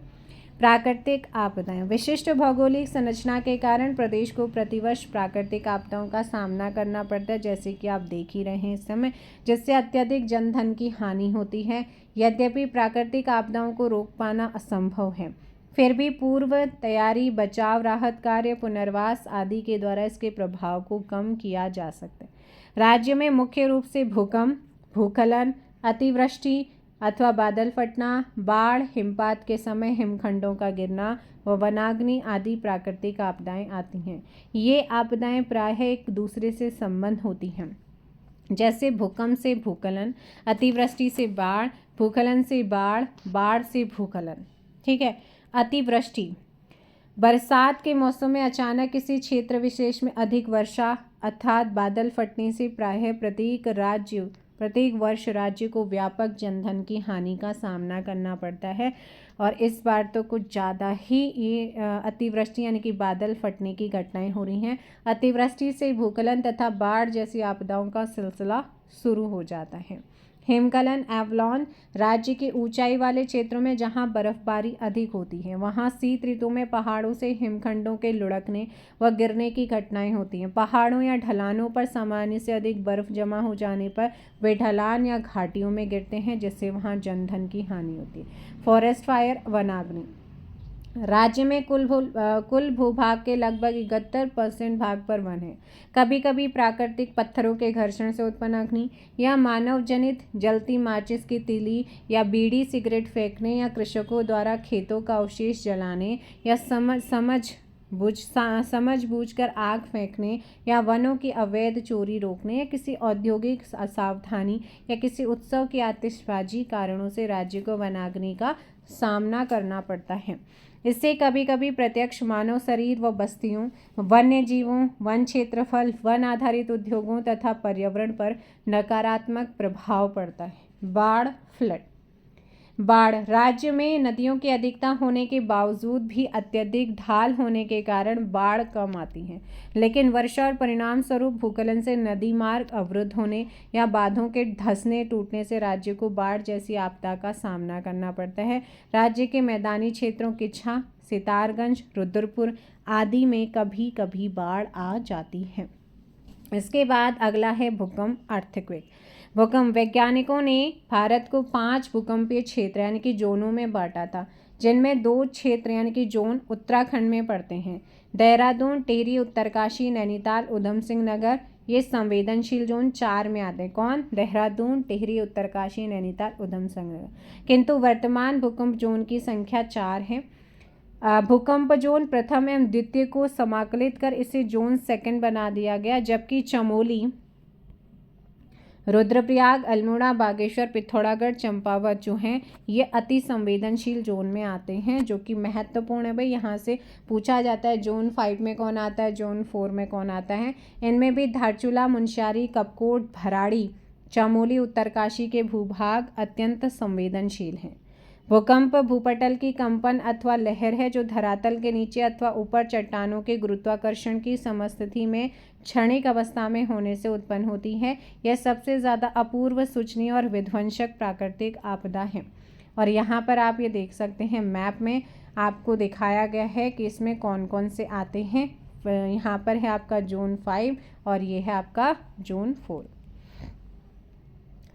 प्राकृतिक आपदाएं, विशिष्ट भौगोलिक संरचना के कारण प्रदेश को प्रतिवर्ष प्राकृतिक आपदाओं का सामना करना पड़ता है, जैसे कि आप देख ही रहे हैं इस समय, जिससे अत्यधिक जनधन की हानि होती है। यद्यपि प्राकृतिक आपदाओं को रोक पाना असंभव है, फिर भी पूर्व तैयारी, बचाव, राहत कार्य, पुनर्वास आदि के द्वारा इसके प्रभाव को कम किया जा सकता है। राज्य में मुख्य रूप से भूकंप, भूस्खलन, अतिवृष्टि अथवा बादल फटना, बाढ़, हिमपात के समय हिमखंडों का गिरना व वनाग्नि आदि प्राकृतिक आपदाएं आती हैं। ये आपदाएं प्रायः एक दूसरे से संबंध होती हैं, जैसे भूकंप से भूस्खलन, अतिवृष्टि से बाढ़, भूस्खलन से बाढ़, बाढ़ से भूस्खलन। ठीक है। अतिवृष्टि, बरसात के मौसम में अचानक किसी क्षेत्र विशेष में अधिक वर्षा अर्थात बादल फटने से प्रायः प्रत्येक वर्ष राज्य को व्यापक जनधन की हानि का सामना करना पड़ता है। और इस बार तो कुछ ज़्यादा ही ये अतिवृष्टि यानी कि बादल फटने की घटनाएं हो रही हैं। अतिवृष्टि से भूस्खलन तथा बाढ़ जैसी आपदाओं का सिलसिला शुरू हो जाता है। हिमकलन, एवलॉन, राज्य के ऊंचाई वाले क्षेत्रों में जहां बर्फबारी अधिक होती है, वहां शीत ऋतु में पहाड़ों से हिमखंडों के लुढ़कने व गिरने की घटनाएं होती हैं। पहाड़ों या ढलानों पर सामान्य से अधिक बर्फ जमा हो जाने पर वे ढलान या घाटियों में गिरते हैं, जिससे वहां जनधन की हानि होती है। फॉरेस्ट फायर, वनाग्नि, राज्य में कुल भूभाग के लगभग 71% भाग पर वन है। कभी कभी प्राकृतिक पत्थरों के घर्षण से उत्पन्न अग्नि या मानव जनित जलती माचिस की तीली या बीड़ी सिगरेट फेंकने या कृषकों द्वारा खेतों का अवशेष जलाने या समझ बूझकर आग फेंकने या वनों की अवैध चोरी रोकने या किसी औद्योगिक असावधानी या किसी उत्सव की आतिशबाजी कारणों से राज्य को वनाग्नि का सामना करना पड़ता है। इससे कभी कभी प्रत्यक्ष मानव शरीर व बस्तियों, वन्य जीवों, वन क्षेत्रफल, वन आधारित उद्योगों तथा पर्यावरण पर नकारात्मक प्रभाव पड़ता है। बाढ़, फ्लड। बाढ़ राज्य में नदियों की अधिकता होने के बावजूद भी अत्यधिक ढाल होने के कारण बाढ़ कम आती है, लेकिन वर्षा और परिणाम स्वरूप भूस्खलन से नदी मार्ग अवरुद्ध होने या बांधों के धंसने टूटने से राज्य को बाढ़ जैसी आपदा का सामना करना पड़ता है। राज्य के मैदानी क्षेत्रों किच्छा, सितारगंज, रुद्रपुर आदि में कभी कभी बाढ़ आ जाती है। इसके बाद अगला है भूकंप, अर्थक्वेक। भूकंप वैज्ञानिकों ने भारत को 5 भूकंपीय क्षेत्र यानी कि जोनों में बांटा था, जिनमें 2 क्षेत्र यानी कि जोन उत्तराखंड में पड़ते हैं। देहरादून, टिहरी, उत्तरकाशी, नैनीताल, उधम सिंह नगर ये संवेदनशील जोन 4 में आते हैं। कौन? देहरादून, टिहरी, उत्तरकाशी, नैनीताल, उधम सिंह नगर। किंतु वर्तमान भूकंप जोन की संख्या 4 है। भूकंप जोन प्रथम एवं द्वितीय को समाकलित कर इसे जोन सेकंड बना दिया गया, जबकि चमोली, रुद्रप्रयाग, अल्मोड़ा, बागेश्वर, पिथौरागढ़, चंपावत जो हैं ये अति संवेदनशील जोन में आते हैं, जो कि महत्वपूर्ण है। भाई यहाँ से पूछा जाता है जोन 5 में कौन आता है, जोन 4 में कौन आता है। इनमें भी धारचूला, मुनस्यारी, कपकोट, भराड़ी, चमोली, उत्तरकाशी के भूभाग अत्यंत संवेदनशील हैं। भूकंप भूपटल की कंपन अथवा लहर है जो धरातल के नीचे अथवा ऊपर चट्टानों के गुरुत्वाकर्षण की समस्थिति में क्षणिक अवस्था में होने से उत्पन्न होती है। यह सबसे ज़्यादा अपूर्व, सूचनीय और विध्वंसक प्राकृतिक आपदा है। और यहाँ पर आप ये देख सकते हैं मैप में आपको दिखाया गया है कि इसमें कौन कौन से आते हैं। यहाँ पर है आपका जोन 5 और ये है आपका जोन 4।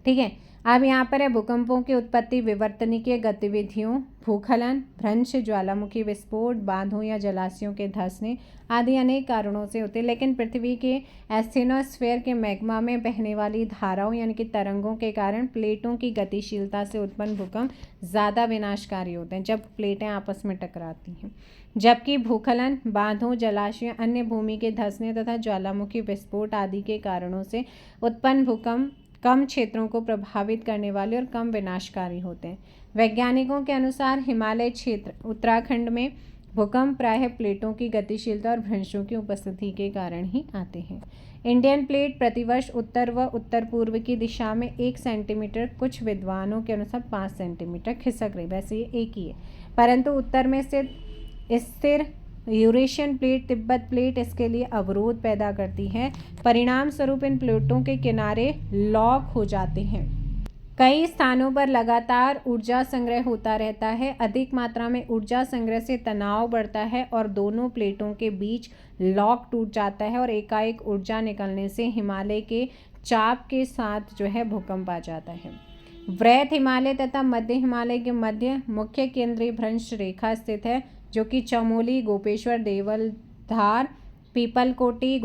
ठीक है, अब यहाँ पर है भूकंपों की उत्पत्ति, विवर्तनिकीय गतिविधियों, भूस्खलन, भ्रंश, ज्वालामुखी विस्फोट, बांधों या जलाशयों के धंसने आदि अनेक कारणों से होते हैं। लेकिन पृथ्वी के एस्थेनोस्फेयर के मैग्मा में बहने वाली धाराओं यानी कि तरंगों के कारण प्लेटों की गतिशीलता से उत्पन्न भूकंप ज़्यादा विनाशकारी होते हैं जब प्लेटें आपस में टकराती हैं, जबकि भूस्खलन, बांधों, जलाशयों, अन्य भूमि के धंसने तथा ज्वालामुखी विस्फोट आदि के कारणों से उत्पन्न भूकंप कम क्षेत्रों को प्रभावित करने वाले और कम विनाशकारी होते हैं। वैज्ञानिकों के अनुसार हिमालय क्षेत्र उत्तराखंड में भूकंप प्रायः प्लेटों की गतिशीलता और भ्रंशों की उपस्थिति के कारण ही आते हैं। इंडियन प्लेट प्रतिवर्ष उत्तर व उत्तर पूर्व की दिशा में 1 सेंटीमीटर, कुछ विद्वानों के अनुसार 5 सेंटीमीटर खिसक रही। वैसे ये एक ही है, परंतु उत्तर में स्थिर यूरेशियन प्लेट, तिब्बत प्लेट इसके लिए अवरोध पैदा करती है। परिणाम स्वरूप इन प्लेटों के किनारे लॉक हो जाते हैं। कई स्थानों पर लगातार ऊर्जा संग्रह होता रहता है। अधिक मात्रा में ऊर्जा संग्रह से तनाव बढ़ता है और दोनों प्लेटों के बीच लॉक टूट जाता है और एकाएक ऊर्जा निकलने से हिमालय के चाप के साथ जो है भूकंप आ जाता है। वृहद हिमालय तथा मध्य हिमालय के मध्य मुख्य केंद्रीय भ्रंश रेखा स्थित है, जो कि चमोली, गोपेश्वर, देवलधार, पीपलकोटी,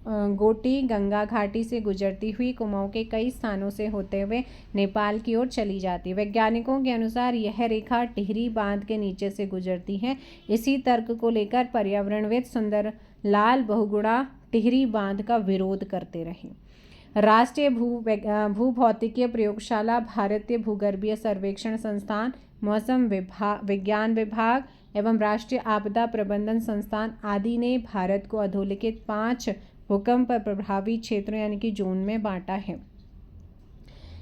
गोटी, गंगा घाटी से गुजरती हुई कुमाऊं के कई स्थानों से होते हुए नेपाल की ओर चली जाती है। वैज्ञानिकों के अनुसार यह रेखा टिहरी बांध के नीचे से गुजरती है। इसी तर्क को लेकर पर्यावरणविद सुंदरलाल बहुगुणा टिहरी बांध का विरोध करते रहे। राष्ट्रीय भूभौतिकीय प्रयोगशाला, भारतीय भूगर्भीय सर्वेक्षण संस्थान, मौसम विज्ञान विभाग एवं राष्ट्रीय आपदा प्रबंधन संस्थान आदि ने भारत को अधोलिखित 5 भूकंप प्रभावी क्षेत्रों यानी कि जोन में बांटा है।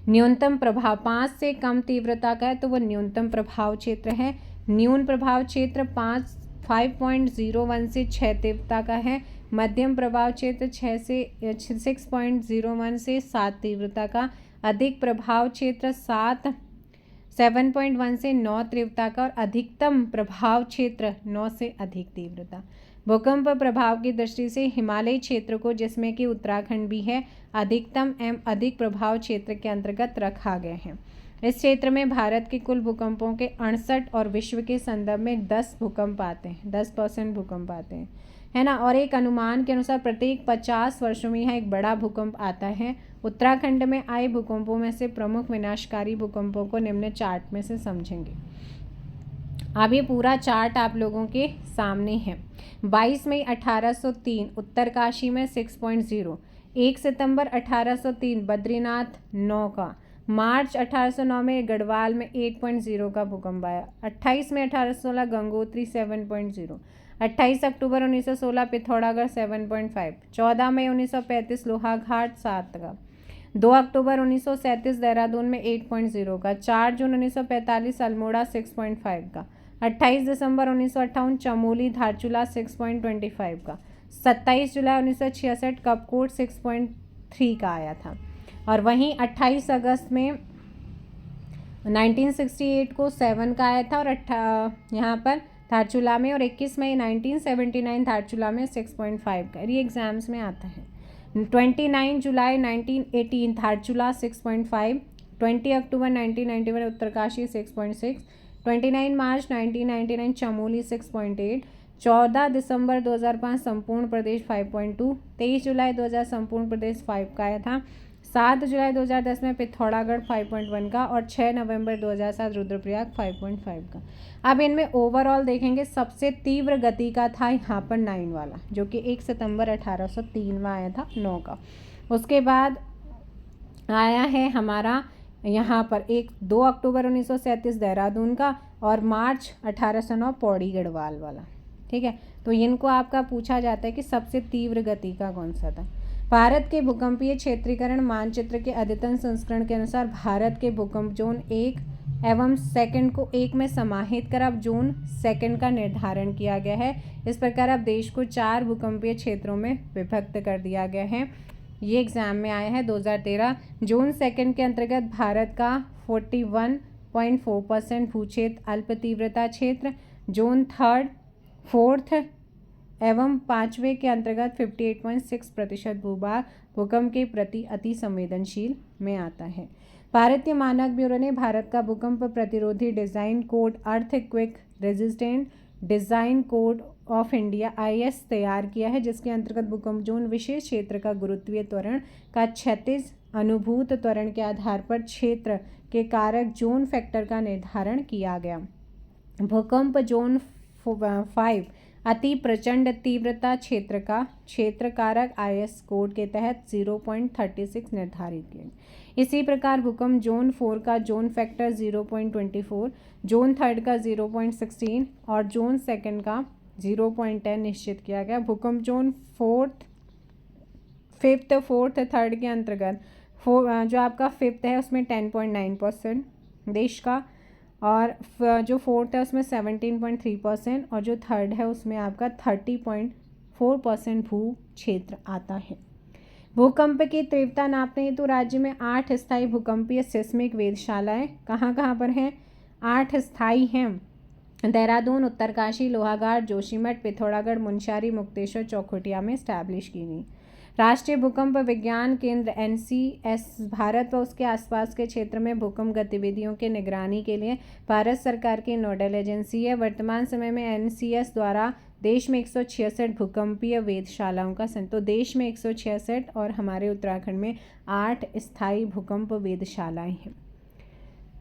न्यूनतम प्रभाव 5 से कम तीव्रता का है तो वह न्यूनतम प्रभाव क्षेत्र है। न्यून प्रभाव क्षेत्र 5.01 से 6 तीव्रता का है। मध्यम प्रभाव क्षेत्र 6.01 से 7 तीव्रता का। अधिक प्रभाव क्षेत्र 7.1 से 9 तीव्रता का और अधिकतम प्रभाव क्षेत्र 9 से अधिक तीव्रता। भूकंप प्रभाव की दृष्टि से हिमालयी क्षेत्र को, जिसमें कि उत्तराखंड भी है, अधिकतम एवं अधिक प्रभाव क्षेत्र के अंतर्गत रखा गया है। इस क्षेत्र में भारत के कुल भूकंपों के 68 और विश्व के संदर्भ में 10 भूकंप आते हैं, 10% भूकंप आते हैं, है ना। और एक अनुमान के अनुसार प्रत्येक 50 वर्षों में यहाँ एक बड़ा भूकंप आता है। उत्तराखंड में आए भूकंपों में से प्रमुख विनाशकारी भूकंपों को निम्न चार्ट में से समझेंगे। अब ये पूरा चार्ट आप लोगों के सामने है। 22 मई 1803 उत्तरकाशी में 6.0, 1 सितंबर 1803 बद्रीनाथ 9 का, मार्च 1809 में गढ़वाल में 8.0 का भूकंप आया, 28 मई 1816 गंगोत्री 7.0, 28 अक्टूबर 1916 पिथौरागढ़ 7.5, 14 मई 1935 लोहाघाट 7 का, 2 अक्टूबर 1937 देहरादून में 8.0 का, 4 जून 1945 अल्मोड़ा 6.5 का, 28 दिसंबर 1958 चमोली धारचूला 6.25 का, 27 जुलाई 1966 कपकोट 6.3 का आया था। और वहीं 28 अगस्त में 1968 को 7 का आया था और यहाँ पर धारचूला में, और 21 मई 1979 धारचूला में 6.5 का। ये एग्जाम्स में आता है। 29 जुलाई 1918 धारचूला 6.5, 20 अक्टूबर 1991 उत्तरकाशी 6.6, 29 मार्च 1999 चमोली 6.8, 14 दिसंबर 2005 संपूर्ण प्रदेश 5.2, 23 जुलाई 2000 संपूर्ण प्रदेश 5 का आया था, 7 जुलाई 2010 में पिथौरागढ़ 5.1 का और 6 नवंबर 2007 रुद्रप्रयाग 5.5 का। अब इनमें ओवरऑल देखेंगे, सबसे तीव्र गति का था यहाँ पर 9 वाला, जो कि 1 सितंबर 1803 में आया था 9 का। उसके बाद आया है हमारा यहाँ पर 2 अक्टूबर 1937 देहरादून का और मार्च 1809 पौड़ी गढ़वाल वाला। ठीक है, तो इनको आपका पूछा जाता है कि सबसे तीव्र गति का कौन सा था। भारत के भूकंपीय क्षेत्रीकरण मानचित्र के अद्यतन संस्करण के अनुसार भारत के भूकंप जोन 1 एवं सेकंड को 1 में समाहित कर अब जोन सेकंड का निर्धारण किया गया है। इस प्रकार अब देश को 4 भूकंपीय क्षेत्रों में विभक्त कर दिया गया है। ये एग्जाम में आया है 2013। जोन सेकंड के अंतर्गत भारत का 41.4% भूक्षेत्र अल्प तीव्रता क्षेत्र, जोन थर्ड, फोर्थ एवं 5वें के अंतर्गत 58.6% भूभाग भूकंप के प्रति अति संवेदनशील में आता है। भारतीय मानक ब्यूरो ने भारत का भूकंप प्रतिरोधी design code earthquake resistant design code of India IS तैयार किया है, जिसके अंतर्गत भूकंप जोन विशेष क्षेत्र का गुरुत्वीय त्वरण का क्षैतिज अनुभूत त्वरण के आधार पर क्षेत्र के कारक जोन फैक्टर का निर्धारण किया गया। भूकंप जोन 5 अति प्रचंड तीव्रता क्षेत्र का क्षेत्र कारक IS कोड के तहत 0.36 निर्धारित किया। इसी प्रकार भूकंप जोन 4 का जोन फैक्टर 0.24, जोन थर्ड का 0.16 और जोन सेकंड का 0.10 निश्चित किया गया। भूकंप जोन फिफ्थ, फोर्थ, थर्ड के अंतर्गत जो आपका फिफ्थ है उसमें 10.9% देश का, और जो फोर्थ है उसमें 17.3% और जो थर्ड है उसमें आपका 30.4% भू क्षेत्र आता है। भूकंप की तीव्रता नापने हेतु राज्य में 8 स्थायी भूकंपीय सिस्मिक वेधशालाएं कहाँ पर हैं? 8 स्थायी हैं। देहरादून, उत्तरकाशी, लोहाघाट, जोशीमठ, पिथौरागढ़, मुनस्यारी, मुक्तेश्वर, चौखुटिया में स्टैब्लिश की गई। राष्ट्रीय भूकंप विज्ञान केंद्र NCS भारत व उसके आसपास के क्षेत्र में भूकंप गतिविधियों के निगरानी के लिए भारत सरकार की नोडल एजेंसी है। वर्तमान समय में NCS द्वारा देश में 166 भूकंपीय वेधशालाओं का तो देश में 166 और हमारे उत्तराखंड में 8 स्थायी भूकंप वेधशालाएं हैं।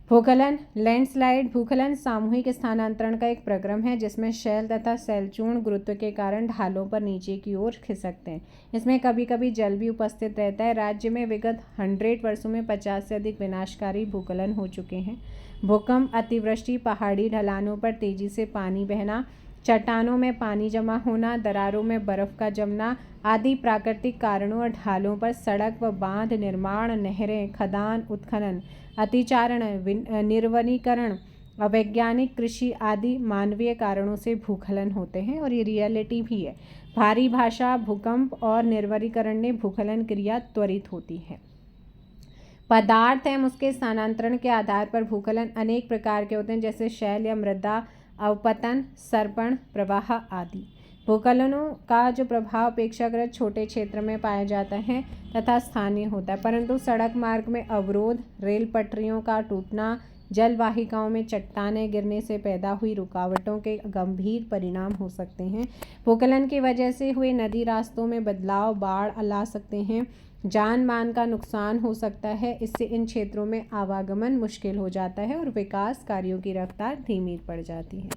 भूखलन लैंडस्लाइड भूखलन सामूहिक स्थानांतरण का एक प्रक्रम है जिसमें शैल तथा शैलचूर्ण गुरुत्व के कारण ढालों पर नीचे की ओर खिसकते हैं। इसमें कभी कभी जल भी उपस्थित रहता है। राज्य में विगत 100 वर्षों में 50 से अधिक विनाशकारी भूखलन हो चुके हैं। भूकंप, अतिवृष्टि, पहाड़ी ढलानों पर तेजी से पानी बहना, चट्टानों में पानी जमा होना, दरारों में बर्फ का जमना आदि प्राकृतिक कारणों और ढालों पर सड़क व बांध निर्माण, नहरें, खदान उत्खनन, अतिचारण, निर्वनीकरण, अवैज्ञानिक कृषि आदि मानवीय कारणों से भूखलन होते हैं और ये रियलिटी भी है। भारी भाषा, भूकंप और निर्वनीकरण ने भूखलन क्रिया त्वरित होती है। पदार्थ एवं उसके स्थानांतरण के आधार पर भूखलन अनेक प्रकार के होते हैं, जैसे शैल या मृदा अवपतन, सर्पण, प्रवाह आदि। भूस्खलनों का जो प्रभाव अपेक्षाकृत छोटे क्षेत्र में पाया जाता है तथा स्थानीय होता है, परंतु सड़क मार्ग में अवरोध, रेल पटरियों का टूटना, जलवाहिकाओं में चट्टानें गिरने से पैदा हुई रुकावटों के गंभीर परिणाम हो सकते हैं। भूस्खलन की वजह से हुए नदी रास्तों में बदलाव बाढ़ ला सकते हैं, जान माल का नुकसान हो सकता है। इससे इन क्षेत्रों में आवागमन मुश्किल हो जाता है और विकास कार्यों की रफ्तार धीमी पड़ जाती है।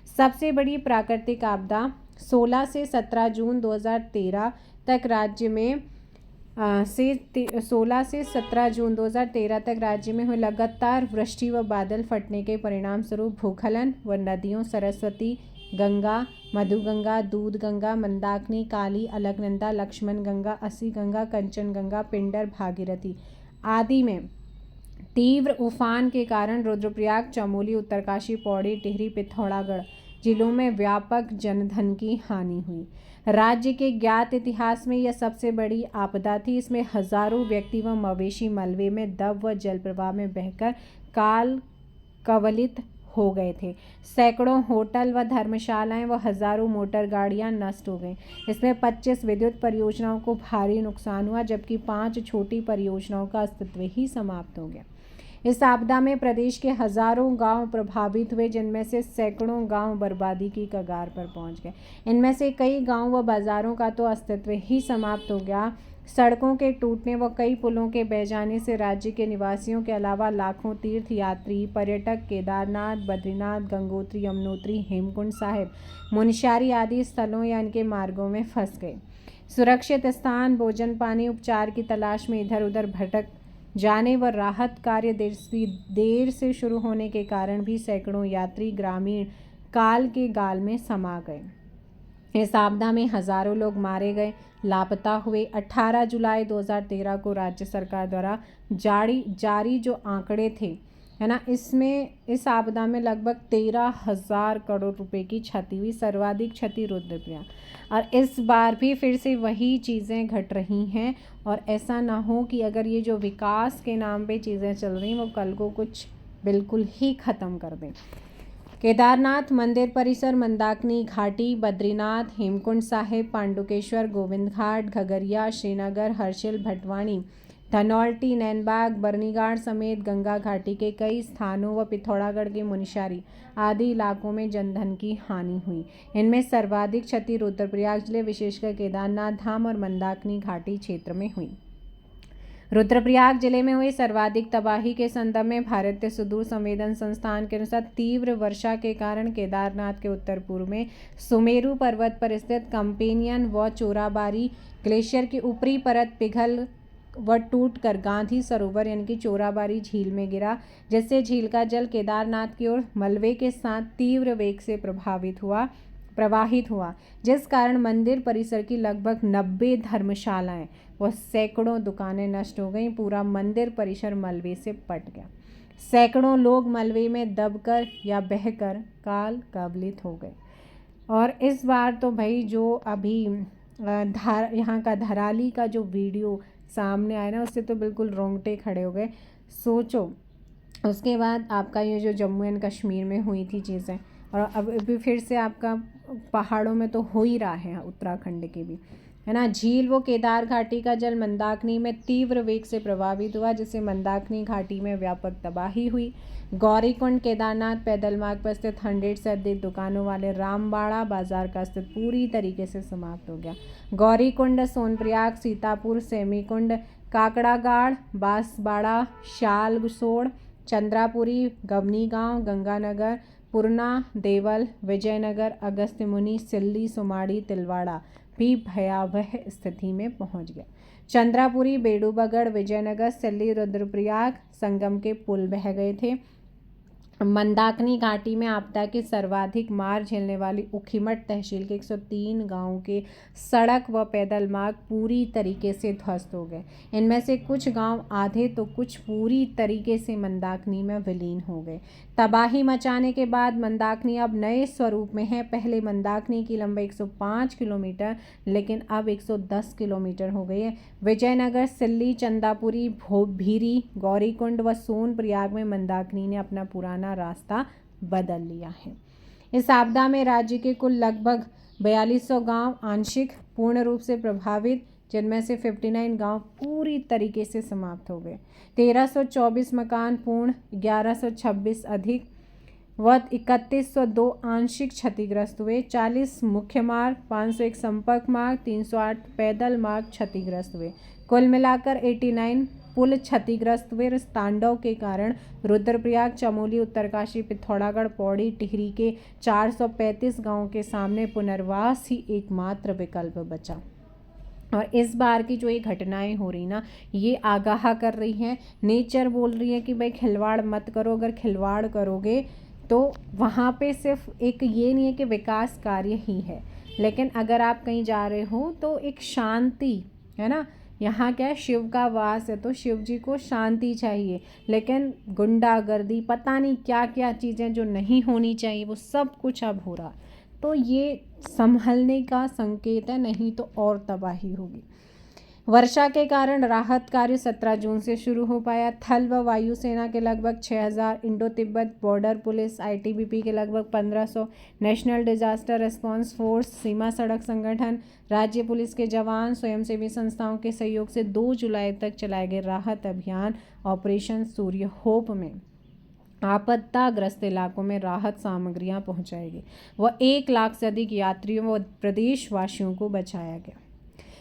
सबसे बड़ी प्राकृतिक आपदा 16 से 17 जून 2013 तक राज्य में 16 से 17 जून 2013 तक राज्य में हुए लगातार वृष्टि व बादल फटने के परिणाम स्वरूप भूस्खलन व नदियों सरस्वती, गंगा, मधुगंगा, दूधगंगा, मंदाकिनी, काली, अलकनंदा, लक्ष्मण गंगा, असी गंगा, कंचन गंगा, पिंडर, भागीरथी आदि में तीव्र उफान के कारण रुद्रप्रयाग, चमोली, उत्तरकाशी, पौड़ी, टिहरी, पिथौरागढ़ जिलों में व्यापक जनधन की हानि हुई। राज्य के ज्ञात इतिहास में यह सबसे बड़ी आपदा थी। इसमें हजारों व्यक्ति व मवेशी मलबे में दब व जल प्रवाह में बहकर काल कवलित हो गए थे। सैकड़ों होटल व धर्मशालाएं व हजारों मोटर गाड़ियां नष्ट हो गईं। इसमें 25 विद्युत परियोजनाओं को भारी नुकसान हुआ, जबकि 5 छोटी परियोजनाओं का अस्तित्व ही समाप्त हो गया। इस आपदा में प्रदेश के हजारों गांव प्रभावित हुए, जिनमें से सैकड़ों गांव बर्बादी की कगार पर पहुंच गए। इनमें से कई गांव व बाजारों का तो अस्तित्व ही समाप्त हो गया। सड़कों के टूटने व कई पुलों के बह जाने से राज्य के निवासियों के अलावा लाखों तीर्थ यात्री, पर्यटक केदारनाथ, बद्रीनाथ, गंगोत्री, यमुनोत्री, हेमकुंड साहिब, मुनस्यारी आदि स्थलों या इनके मार्गों में फंस गए। सुरक्षित स्थान, भोजन, पानी, उपचार की तलाश में इधर उधर भटक जाने व राहत कार्य देर से शुरू होने के कारण भी सैकड़ों यात्री ग्रामीण काल के गाल में समा गए। इस आपदा में हजारों लोग मारे गए, लापता हुए। 18 जुलाई 2013 को राज्य सरकार द्वारा जारी जो आंकड़े थे, है ना, इसमें इस आपदा में लगभग 13,000 करोड़ रुपए की क्षति हुई। सर्वाधिक क्षति रुद्रप्रयाग। और इस बार भी फिर से वही चीज़ें घट रही हैं, और ऐसा ना हो कि अगर ये जो विकास के नाम पे चीज़ें चल रही वो कल को कुछ बिल्कुल ही ख़त्म कर दें। केदारनाथ मंदिर परिसर, मंदाकिनी घाटी, बद्रीनाथ, हेमकुंड साहिब, पांडुकेश्वर, गोविंद घाट, घगरिया, श्रीनगर, हर्षिल, भटवानी, धनौल्टी, नैनबाग, बर्नीघाट समेत गंगा घाटी के कई स्थानों व पिथौरागढ़ के मुनस्यारी आदि इलाकों में जनधन की हानि हुई। इनमें सर्वाधिक क्षति रुद्रप्रयाग जिले, विशेषकर केदारनाथ धाम और मंदाकिनी घाटी क्षेत्र में हुई। रुद्रप्रयाग जिले में हुई सर्वाधिक तबाही के संदर्भ में भारतीय सुदूर संवेदन संस्थान के अनुसार तीव्र वर्षा के कारण केदारनाथ के उत्तर पूर्व में सुमेरु पर्वत पर स्थित कंपेनियन व चोराबारी ग्लेशियर की ऊपरी परत पिघल व टूटकर गांधी सरोवर यानी कि चोराबारी झील में गिरा, जिससे झील का जल केदारनाथ की ओर मलबे के साथ तीव्र वेग से प्रवाहित हुआ, जिस कारण मंदिर परिसर की लगभग 90 धर्मशालाएं व सैकड़ों दुकानें नष्ट हो गईं। पूरा मंदिर परिसर मलबे से पट गया। सैकड़ों लोग मलबे में दबकर या बहकर काल कवलित हो गए। और इस बार तो भाई जो अभी यहाँ का धराली का जो वीडियो सामने आया ना, उससे तो बिल्कुल रोंगटे खड़े हो गए। सोचो, उसके बाद आपका ये जो जम्मू एंड कश्मीर में हुई थी चीज़ें, और अब अभी फिर से आपका पहाड़ों में तो हो ही रहा है, उत्तराखंड के भी, है ना। झील व केदार घाटी का जल मंदाकिनी में तीव्र वेग से प्रभावित हुआ, जिससे मंदाकिनी घाटी में व्यापक तबाही हुई। गौरीकुंड केदारनाथ पैदल मार्ग पर स्थित 100 से अधिक दुकानों वाले रामबाड़ा बाजार का अस्तित्व पूरी तरीके से समाप्त हो गया। गौरीकुंड, सोनप्रयाग, सीतापुर, सेमीकुंड, काकड़ागाड़, बांसबाड़ा, शालसोड़, चंद्रापुरी, गवनी गांव, गंगानगर, पुरना, देवल, विजयनगर, अगस्त्यमुनि, सिल्ली, सुमाड़ी, तिलवाड़ा भी भयावह स्थिति में पहुंच गया। चंद्रापुरी, बेड़ूबगढ़, विजयनगर, सिल्ली, रुद्रप्रयाग संगम के पुल बह गए थे। मंदाकिनी घाटी में आपदा की सर्वाधिक मार झेलने वाली ऊखीमठ तहसील के 103 गांवों के सड़क व पैदल मार्ग पूरी तरीके से ध्वस्त हो गए। इनमें से कुछ गांव आधे तो कुछ पूरी तरीके से मंदाकिनी में विलीन हो गए। तबाही मचाने के बाद मंदाकिनी अब नए स्वरूप में है। पहले मंदाकिनी की लंबाई 105 किलोमीटर, लेकिन अब 110 किलोमीटर हो गई है। विजयनगर, सिल्ली, चंदापुरी, भीरी, गौरीकुंड व सोनप्रयाग में मंदाकिनी ने अपना पुराना रास्ता बदल लिया है। इस आपदा में राज्य के कुल लगभग 4200 गांव आंशिक पूर्ण रूप से प्रभावित, जिनमें से 59 गांव पूरी तरीके से समाप्त हो गए। 1324 मकान पूर्ण, 1126 अधिक व 3102 आंशिक क्षतिग्रस्त हुए। 40 मुख्य मार्ग, 501 संपर्क मार्ग, 308 पैदल मार्ग क्षतिग्रस्त हुए। कुल मिलाकर 89 पुल क्षतिग्रस्त हुए। इस तांडव के कारण रुद्रप्रयाग, चमोली, उत्तरकाशी, पिथौरागढ़, पौड़ी, टिहरी के 435 गांवों के सामने पुनर्वास ही एकमात्र विकल्प बचा। और इस बार की जो ये घटनाएं हो रही ना, ये आगाह कर रही हैं, नेचर बोल रही है कि भाई खिलवाड़ मत करो। अगर खिलवाड़ करोगे तो वहाँ पे सिर्फ एक ये नहीं है कि विकास कार्य ही है, लेकिन अगर आप कहीं जा रहे हो तो एक शांति है ना। यहाँ क्या है, शिव का वास है तो शिव जी को शांति चाहिए, लेकिन गुंडागर्दी, पता नहीं क्या क्या चीज़ें जो नहीं होनी चाहिए वो सब कुछ अब हो रहा। तो ये संभलने का संकेत है, नहीं तो और तबाही होगी। वर्षा के कारण राहत कार्य 17 जून से शुरू हो पाया। थल व वायुसेना के लगभग 6000, Indo Tibet border police ITBP के लगभग 1500, नेशनल डिजास्टर रिस्पांस फोर्स, सीमा सड़क संगठन, राज्य पुलिस के जवान, स्वयंसेवी संस्थाओं के सहयोग से 2 जुलाई तक चलाए गए राहत अभियान ऑपरेशन सूर्य होप में आपदाग्रस्त इलाकों में राहत सामग्रियां पहुंचाएगी व 1 लाख से अधिक यात्रियों व प्रदेशवासियों को बचाया गया।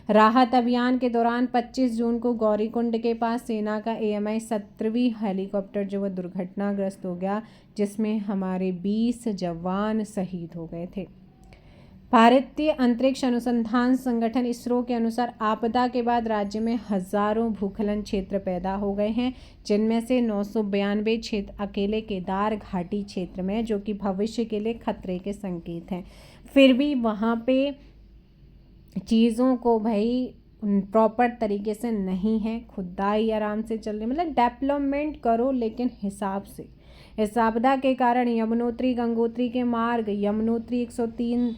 राहत अभियान के दौरान 25 जून को गौरीकुंड के पास सेना का AMI 17वीं हेलीकॉप्टर जो वह दुर्घटनाग्रस्त हो गया, जिसमें हमारे 20 जवान शहीद हो गए थे। भारतीय अंतरिक्ष अनुसंधान संगठन इसरो के अनुसार आपदा के बाद राज्य में हजारों भूस्खलन क्षेत्र पैदा हो गए हैं, जिनमें से 992 क्षेत्र अकेले केदार घाटी क्षेत्र में, जो कि भविष्य के लिए खतरे के संकेत हैं। फिर भी वहाँ पे चीज़ों को भाई प्रॉपर तरीके से नहीं है, खुदाई आराम से चल रही, मतलब डेवलपमेंट करो लेकिन हिसाब से। इस आपदा के कारण यमुनोत्री गंगोत्री के मार्ग, यमुनोत्री 103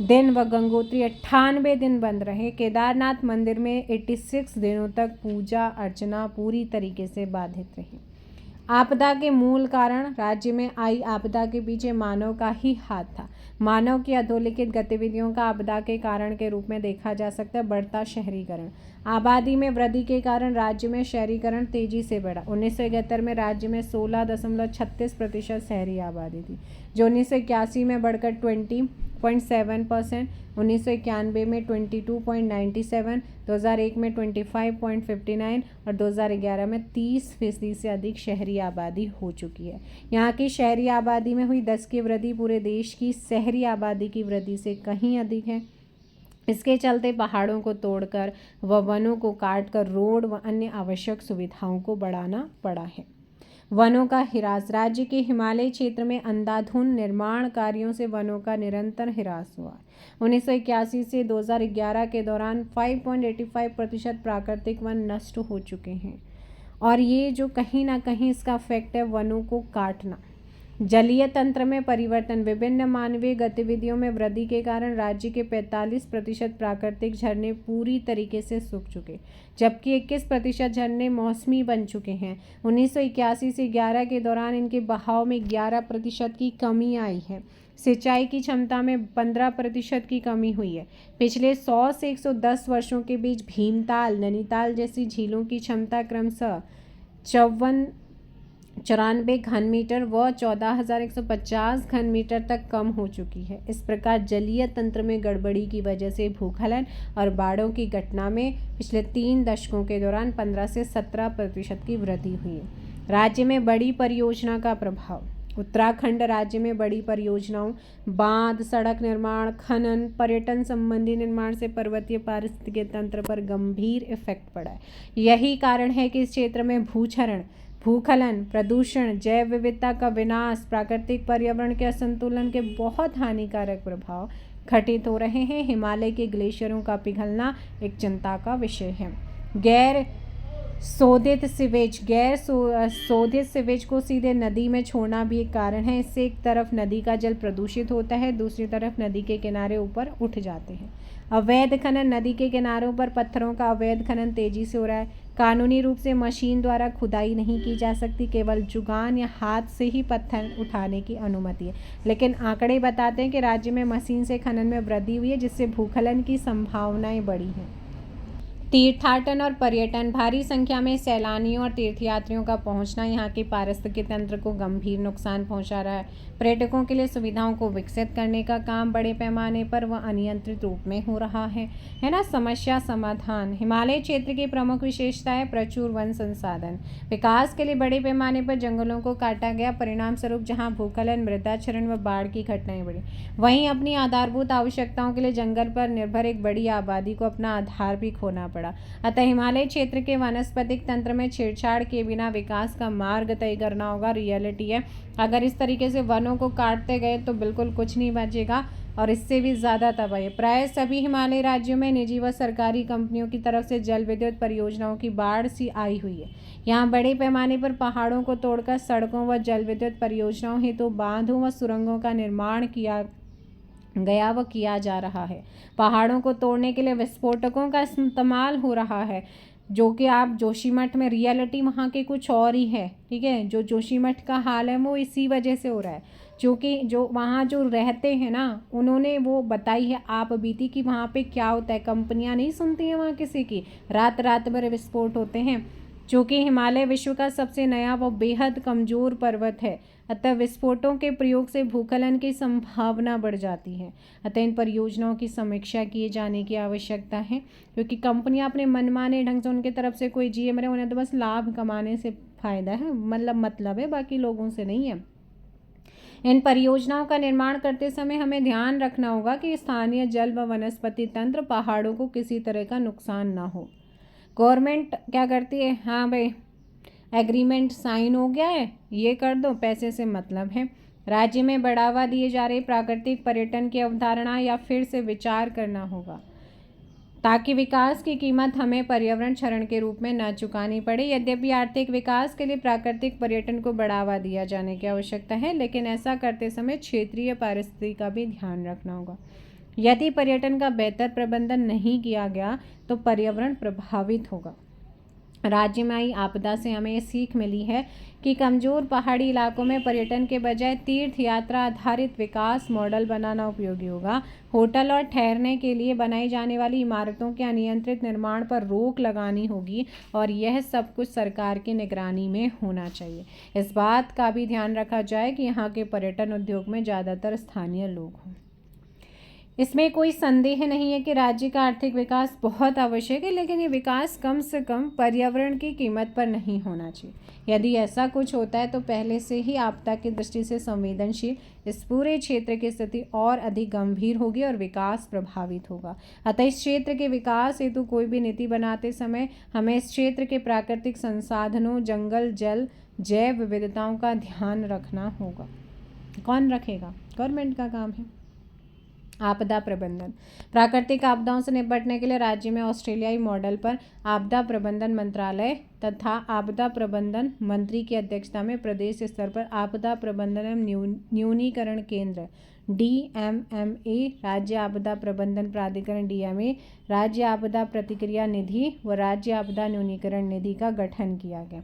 दिन व गंगोत्री 98 दिन बंद रहे। केदारनाथ मंदिर में 86 दिनों तक पूजा अर्चना पूरी तरीके से बाधित रही। आपदा के मूल कारण, राज्य में आई आपदा के पीछे मानव का ही हाथ था। मानव की अधोलिखित गतिविधियों का आपदा के कारण के रूप में देखा जा सकता है बढ़ता शहरीकरण। आबादी में वृद्धि के कारण राज्य में शहरीकरण तेजी से बढ़ा। 1971 में राज्य में 16.36% शहरी आबादी थी, जो 1981 में बढ़कर 20.7%, 1991 में 22.97%, 2001 में 25.59% और 2011 में 30% से अधिक शहरी आबादी हो चुकी है। यहाँ की शहरी आबादी में हुई 10 की वृद्धि पूरे देश की शहरी आबादी की वृद्धि से कहीं अधिक है। इसके चलते पहाड़ों को तोड़कर व वनों को काटकर रोड व अन्य आवश्यक सुविधाओं को बढ़ाना पड़ा है। वनों का हिरास, राज्य के हिमालयी क्षेत्र में अंधाधुंध निर्माण कार्यों से वनों का निरंतर हिरास हुआ। 1981 से 2011 के दौरान 5.85% प्राकृतिक वन नष्ट हो चुके हैं, और ये जो कहीं ना कहीं इसका इफेक्ट है वनों को काटना। जलीय तंत्र में परिवर्तन, विभिन्न मानवीय गतिविधियों में वृद्धि के कारण राज्य के 45% प्राकृतिक झरने पूरी तरीके से सूख चुके, जबकि 21% झरने मौसमी बन चुके हैं। 1981 से 11 के दौरान इनके बहाव में 11% की कमी आई है। सिंचाई की क्षमता में 15% की कमी हुई है। पिछले 100 से 110 वर्षों के बीच भीमताल, नैनीताल जैसी झीलों की क्षमता क्रमशः 94 घन मीटर व 14,150 घन मीटर तक कम हो चुकी है। इस प्रकार जलीय तंत्र में गड़बड़ी की वजह से भूस्खलन और बाढ़ों की घटना में पिछले 3 दशकों के दौरान 15 से 17% की वृद्धि हुई है। राज्य में बड़ी परियोजना का प्रभाव, उत्तराखंड राज्य में बड़ी परियोजनाओं, बांध, सड़क निर्माण, खनन, पर्यटन संबंधी निर्माण से पर्वतीय पारिस्थितिकी तंत्र पर गंभीर इफेक्ट पड़ा है। यही कारण है कि इस क्षेत्र में भूक्षरण, भूस्खलन, प्रदूषण, जैव विविधता का विनाश, प्राकृतिक पर्यावरण के असंतुलन के बहुत हानिकारक प्रभाव घटित हो रहे हैं। हिमालय के ग्लेशियरों का पिघलना एक चिंता का विषय है। गैर शोधित सीवेज को सीधे नदी में छोड़ना भी एक कारण है। इससे एक तरफ नदी का जल प्रदूषित होता है, दूसरी तरफ नदी के किनारे ऊपर उठ जाते हैं। अवैध खनन, नदी के किनारों पर पत्थरों का अवैध खनन तेजी से हो रहा है। कानूनी रूप से मशीन द्वारा खुदाई नहीं की जा सकती, केवल जुगान या हाथ से ही पत्थर उठाने की अनुमति है। लेकिन आंकड़े बताते हैं कि राज्य में मशीन से खनन में वृद्धि हुई है, जिससे भूस्खलन की संभावनाएं बढ़ी हैं। तीर्थाटन और पर्यटन, भारी संख्या में सैलानियों और तीर्थयात्रियों का पहुंचना यहाँ के पारिस्थितिक तंत्र को गंभीर नुकसान पहुंचा रहा है। पर्यटकों के लिए सुविधाओं को विकसित करने का काम बड़े पैमाने पर व अनियंत्रित रूप में हो रहा है ना। समस्या समाधान, हिमालय क्षेत्र की प्रमुख विशेषता है प्रचुर वन संसाधन। विकास के लिए बड़े पैमाने पर जंगलों को काटा गया, परिणाम स्वरूप जहाँ भूस्खलन, मृदाक्षरण व बाढ़ की घटनाएं बढ़ी। वहीं अपनी आधारभूत आवश्यकताओं के लिए जंगल पर निर्भर एक बड़ी आबादी को अपना आधार भी खोना पड़ा। अतः हिमालय क्षेत्र के वनस्पतिक तंत्र में छेड़छाड़ के बिना विकास का मार्ग तय करना होगा। रियलिटी है, अगर इस तरीके से वनों को काटते गए तो बिल्कुल कुछ नहीं बचेगा और इससे भी ज़्यादा तबाही। प्राय सभी हिमालयी राज्यों में निजी व सरकारी कंपनियों की तरफ से जल विद्युत परियोजनाओं की बाढ़ सी आई हुई है। यहाँ बड़े पैमाने पर पहाड़ों को तोड़कर सड़कों व जल विद्युत परियोजनाओं हेतु बांधों व सुरंगों का निर्माण किया गया व किया जा रहा है। पहाड़ों को तोड़ने के लिए विस्फोटकों का इस्तेमाल हो रहा है, जो कि आप जोशीमठ में, रियलिटी वहाँ के कुछ और ही है, ठीक है। जो जोशीमठ का हाल है वो इसी वजह से हो रहा है, क्योंकि जो वहाँ जो रहते हैं ना, उन्होंने वो बताई है आप बीती कि वहाँ पे क्या होता है। कंपनियाँ नहीं सुनती हैं वहाँ किसी की, रात रात भर विस्फोट होते हैं। चूँकि हिमालय विश्व का सबसे नया व बेहद कमज़ोर पर्वत है, अतः विस्फोटों के प्रयोग से भूस्खलन की संभावना बढ़ जाती है। अतः इन परियोजनाओं की समीक्षा किए जाने की आवश्यकता है, क्योंकि कंपनियां अपने मनमाने ढंग से, उनके तरफ से कोई जीएम रहे, उन्हें तो बस लाभ कमाने से फ़ायदा है, मतलब है, बाकी लोगों से नहीं है। इन परियोजनाओं का निर्माण करते समय हमें ध्यान रखना होगा कि स्थानीय जल व वनस्पति तंत्र, पहाड़ों को किसी तरह का नुकसान ना हो। गवर्नमेंट क्या करती है, हाँ भाई एग्रीमेंट साइन हो गया है, ये कर दो, पैसे से मतलब है। राज्य में बढ़ावा दिए जा रहे प्राकृतिक पर्यटन की अवधारणा या फिर से विचार करना होगा, ताकि विकास की कीमत हमें पर्यावरण क्षरण के रूप में न चुकानी पड़े। यद्यपि आर्थिक विकास के लिए प्राकृतिक पर्यटन को बढ़ावा दिया जाने की आवश्यकता है, लेकिन ऐसा करते समय क्षेत्रीय पारिस्थितिकी का भी ध्यान रखना होगा। यदि पर्यटन का बेहतर प्रबंधन नहीं किया गया तो पर्यावरण प्रभावित होगा। राज्य में आई आपदा से हमें ये सीख मिली है कि कमज़ोर पहाड़ी इलाकों में पर्यटन के बजाय तीर्थ यात्रा आधारित विकास मॉडल बनाना उपयोगी होगा। होटल और ठहरने के लिए बनाई जाने वाली इमारतों के अनियंत्रित निर्माण पर रोक लगानी होगी और यह सब कुछ सरकार की निगरानी में होना चाहिए। इस बात का भी ध्यान रखा जाए कि यहाँ के पर्यटन उद्योग में ज़्यादातर स्थानीय लोग हों। इसमें कोई संदेह नहीं है कि राज्य का आर्थिक विकास बहुत आवश्यक है, लेकिन ये विकास कम से कम पर्यावरण की कीमत पर नहीं होना चाहिए। यदि ऐसा कुछ होता है तो पहले से ही आपदा की दृष्टि से संवेदनशील इस पूरे क्षेत्र की स्थिति और अधिक गंभीर होगी और विकास प्रभावित होगा। अतः इस क्षेत्र के विकास हेतु कोई भी नीति बनाते समय हमें इस क्षेत्र के प्राकृतिक संसाधनों, जंगल, जल, जैव विविधताओं का ध्यान रखना होगा। कौन रखेगा? गवर्नमेंट का काम है। आपदा प्रबंधन, प्राकृतिक आपदाओं से निपटने के लिए राज्य में ऑस्ट्रेलियाई मॉडल पर आपदा प्रबंधन मंत्रालय तथा आपदा प्रबंधन मंत्री की अध्यक्षता में प्रदेश स्तर पर आपदा प्रबंधन एवं न्यूनीकरण केंद्र DMMA, राज्य आपदा प्रबंधन प्राधिकरण DMA, राज्य आपदा प्रतिक्रिया निधि व राज्य आपदा न्यूनीकरण निधि का गठन किया गया।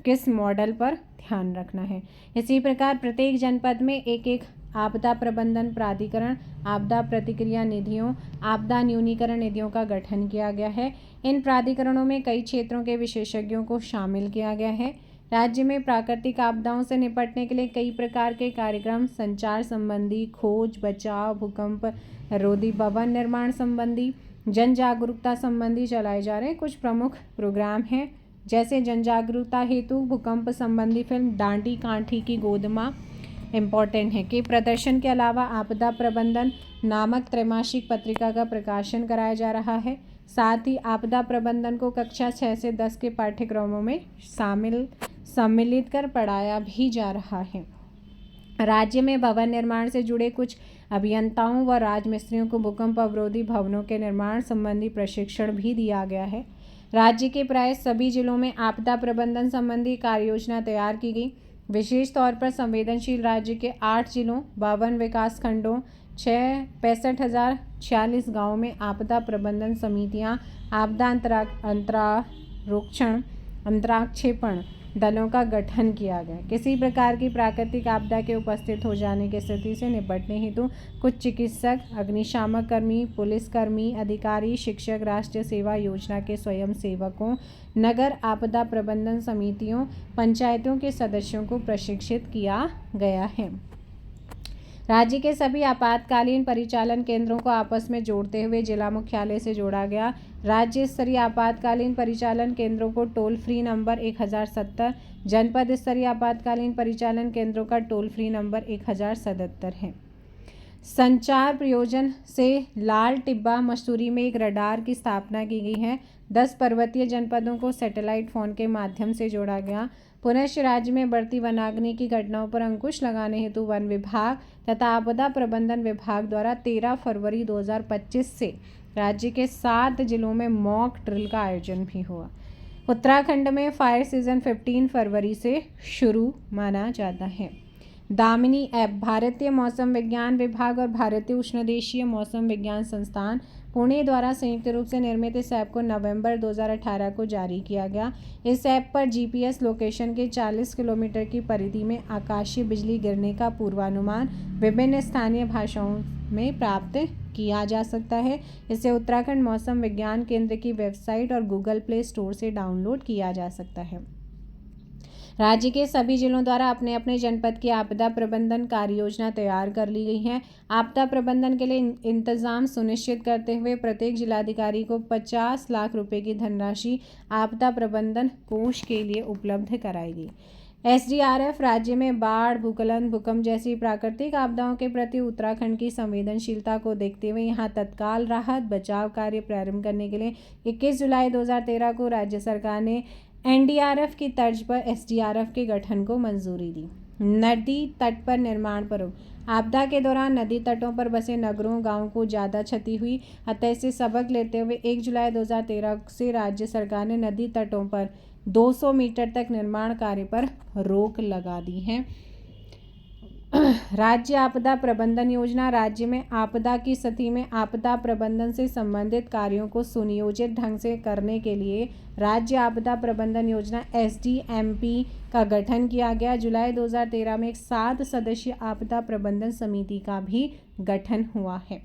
किस मॉडल पर ध्यान रखना है? इसी प्रकार प्रत्येक जनपद में एक एक आपदा प्रबंधन प्राधिकरण, आपदा प्रतिक्रिया निधियों, आपदा न्यूनीकरण निधियों का गठन किया गया है। इन प्राधिकरणों में कई क्षेत्रों के विशेषज्ञों को शामिल किया गया है। राज्य में प्राकृतिक आपदाओं से निपटने के लिए कई प्रकार के कार्यक्रम, संचार संबंधी, खोज बचाव, भूकंप रोधी भवन निर्माण संबंधी, जन जागरूकता संबंधी चलाए जा रहे हैं। कुछ प्रमुख प्रोग्राम हैं, जैसे जन जागरूकता हेतु भूकंप संबंधी फिल्म डांडी कांठी की गोद माँ इम्पॉर्टेंट है कि प्रदर्शन के अलावा आपदा प्रबंधन नामक त्रैमासिक पत्रिका का प्रकाशन कराया जा रहा है। साथ ही आपदा प्रबंधन को कक्षा 6 से 10 के पाठ्यक्रमों में सम्मिलित कर पढ़ाया भी जा रहा है। राज्य में भवन निर्माण से जुड़े कुछ अभियंताओं व राजमिस्त्रियों को भूकंप अवरोधी भवनों के निर्माण संबंधी प्रशिक्षण भी दिया गया है। राज्य के प्राय सभी जिलों में आपदा प्रबंधन संबंधी कार्य योजना तैयार की गई। विशेष तौर पर संवेदनशील राज्य के 8 जिलों, 52 विकास खंडों, 65,046 गाँवों में आपदा प्रबंधन समितियां आपदा रोक्षण अंतराक्षेपण दलों का गठन किया गया। किसी प्रकार की प्राकृतिक आपदा के उपस्थित हो जाने की स्थिति से निपटने हेतु कुछ चिकित्सक, अग्निशामक कर्मी, पुलिसकर्मी, अधिकारी, शिक्षक, राष्ट्रीय सेवा योजना के स्वयं सेवकों, नगर आपदा प्रबंधन समितियों, पंचायतों के सदस्यों को प्रशिक्षित किया गया है। राज्य के सभी आपातकालीन परिचालन केंद्रों को आपस में जोड़ते हुए जिला मुख्यालय से जोड़ा गया। राज्य स्तरीय आपातकालीन परिचालन केंद्रों को टोल फ्री नंबर 1070, जनपद स्तरीय आपातकालीन परिचालन केंद्रों का टोल फ्री नंबर 1077 है। संचार प्रयोजन से लाल टिब्बा मसूरी में एक रडार की स्थापना की गई है। 10 पर्वतीय जनपदों को सैटेलाइट फोन के माध्यम से जोड़ा गया। पुनश्च राज्य में बढ़ती वनाग्नि की घटनाओं पर अंकुश लगाने हेतु वन विभाग तथा आपदा प्रबंधन विभाग द्वारा 13 फरवरी 2025 से राज्य के 7 जिलों में मॉक ड्रिल का आयोजन भी हुआ। उत्तराखंड में फायर सीजन 15 फरवरी से शुरू माना जाता है। दामिनी ऐप भारतीय मौसम विज्ञान विभाग और भारतीय उष्णदेशीय मौसम विज्ञान संस्थान पुणे द्वारा संयुक्त रूप से निर्मित इस ऐप को नवंबर 2018 को जारी किया गया। इस ऐप पर जीपीएस लोकेशन के 40 किलोमीटर की परिधि में आकाशीय बिजली गिरने का पूर्वानुमान विभिन्न स्थानीय भाषाओं में प्राप्त किया जा सकता है। इसे उत्तराखंड मौसम विज्ञान केंद्र की वेबसाइट और गूगल प्ले स्टोर से डाउनलोड किया जा सकता है। राज्य के सभी जिलों द्वारा अपने अपने जनपद की आपदा प्रबंधन कार्य योजना तैयार कर ली गई है। आपदा प्रबंधन के लिए इंतजाम सुनिश्चित करते हुए प्रत्येक जिलाधिकारी को 50 लाख रुपए की धनराशि आपदा प्रबंधन कोष के लिए उपलब्ध कराएगी। एसडीआरएफ राज्य में बाढ़, भूस्खलन, भूकंप जैसी प्राकृतिक आपदाओं के प्रति उत्तराखंड की संवेदनशीलता को देखते हुए यहां तत्काल राहत बचाव कार्य प्रारंभ करने के लिए 21 जुलाई 2013 को राज्य सरकार ने एनडीआरएफ की तर्ज पर एसडीआरएफ के गठन को मंजूरी दी। नदी तट पर निर्माण पर आपदा के दौरान नदी तटों पर बसे नगरों गांवों को ज़्यादा क्षति हुई, अतः इससे सबक लेते हुए 1 जुलाई 2013 से राज्य सरकार ने नदी तटों पर 200 मीटर तक निर्माण कार्य पर रोक लगा दी है। राज्य आपदा प्रबंधन योजना राज्य में आपदा की स्थिति में आपदा प्रबंधन से संबंधित कार्यों को सुनियोजित ढंग से करने के लिए राज्य आपदा प्रबंधन योजना एसडीएमपी का गठन किया गया। जुलाई 2013 में एक 7 सदस्यीय आपदा प्रबंधन समिति का भी गठन हुआ है।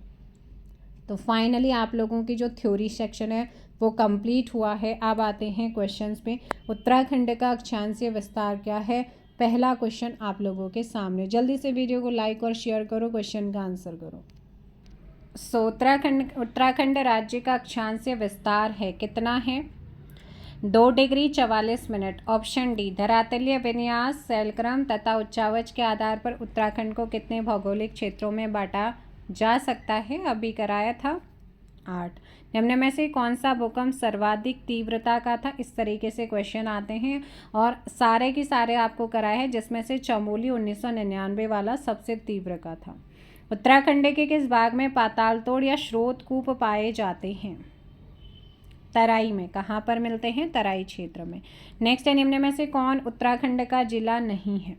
तो फाइनली आप लोगों की जो थ्योरी सेक्शन है वो कंप्लीट हुआ है। अब आते हैं क्वेश्चंस पे। उत्तराखंड का अक्षांशीय विस्तार क्या है? पहला क्वेश्चन आप लोगों के सामने। जल्दी से वीडियो को लाइक और शेयर करो, क्वेश्चन का आंसर करो। सो उत्तराखंड राज्य का अक्षांशीय विस्तार है, कितना है? 2 डिग्री 44 मिनट। Option D. धरातलीय विन्यास, शैलक्रम तथा उच्चावच के आधार पर उत्तराखंड को कितने भौगोलिक क्षेत्रों में बांटा जा सकता है? अभी कराया था 8। निम्न में से कौन सा भूकंप सर्वाधिक तीव्रता का था? इस तरीके से क्वेश्चन आते हैं और सारे की सारे आपको कराए हैं, जिसमें से चमोली 1999 वाला सबसे तीव्र का था। उत्तराखंड के किस भाग में पाताल तोड़ या स्रोत कूप पाए जाते हैं? तराई में। कहाँ पर मिलते हैं? तराई क्षेत्र में। नेक्स्ट है, निम्न में से कौन उत्तराखंड का जिला नहीं है?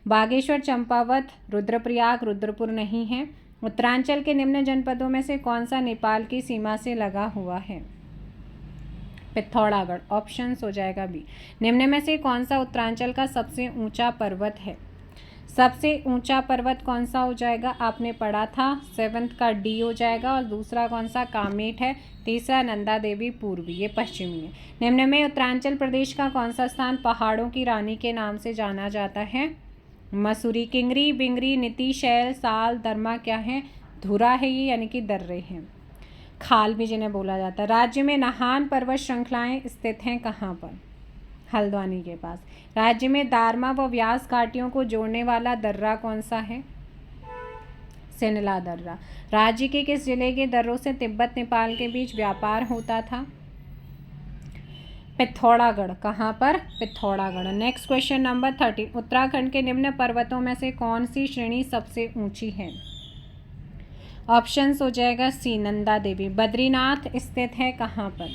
बागेश्वर, चंपावत, रुद्रप्रयाग, रुद्रपुर नहीं है। उत्तरांचल के निम्न जनपदों में से कौन सा नेपाल की सीमा से लगा हुआ है? पिथौरागढ़। ऑप्शन हो जाएगा बी। निम्न में से कौन सा उत्तरांचल का सबसे ऊंचा पर्वत है? सबसे ऊंचा पर्वत कौन सा हो जाएगा? आपने पढ़ा था 7th का डी हो जाएगा। और दूसरा कौन सा? कामेट है। तीसरा नंदा देवी पूर्वी, ये पश्चिमी है। निम्न में उत्तरांचल प्रदेश का कौन सा स्थान पहाड़ों की रानी के नाम से जाना जाता है? मसूरी। किंगरी, बिंगरी, नीति, शैल, साल, दरमा क्या है? धुरा है ये, यानी कि दर्रे हैं। खाल भी जिन्हें बोला जाता है। राज्य में नाहन पर्वत श्रृंखलाएं स्थित हैं कहाँ पर? हल्द्वानी के पास। राज्य में दारमा व व्यास घाटियों को जोड़ने वाला दर्रा कौन सा है? सिनला दर्रा। राज्य के किस जिले के दर्रों से तिब्बत नेपाल के बीच व्यापार होता था? पिथौरागढ़। कहाँ पर? Pithoragarh. Next question number 13। Uttarakhand के निम्न पर्वतों में से कौन सी श्रेणी सबसे ऊंची है? ऑप्शंस हो जाएगा सी, नंदा देवी। बद्रीनाथ स्थित है कहाँ पर?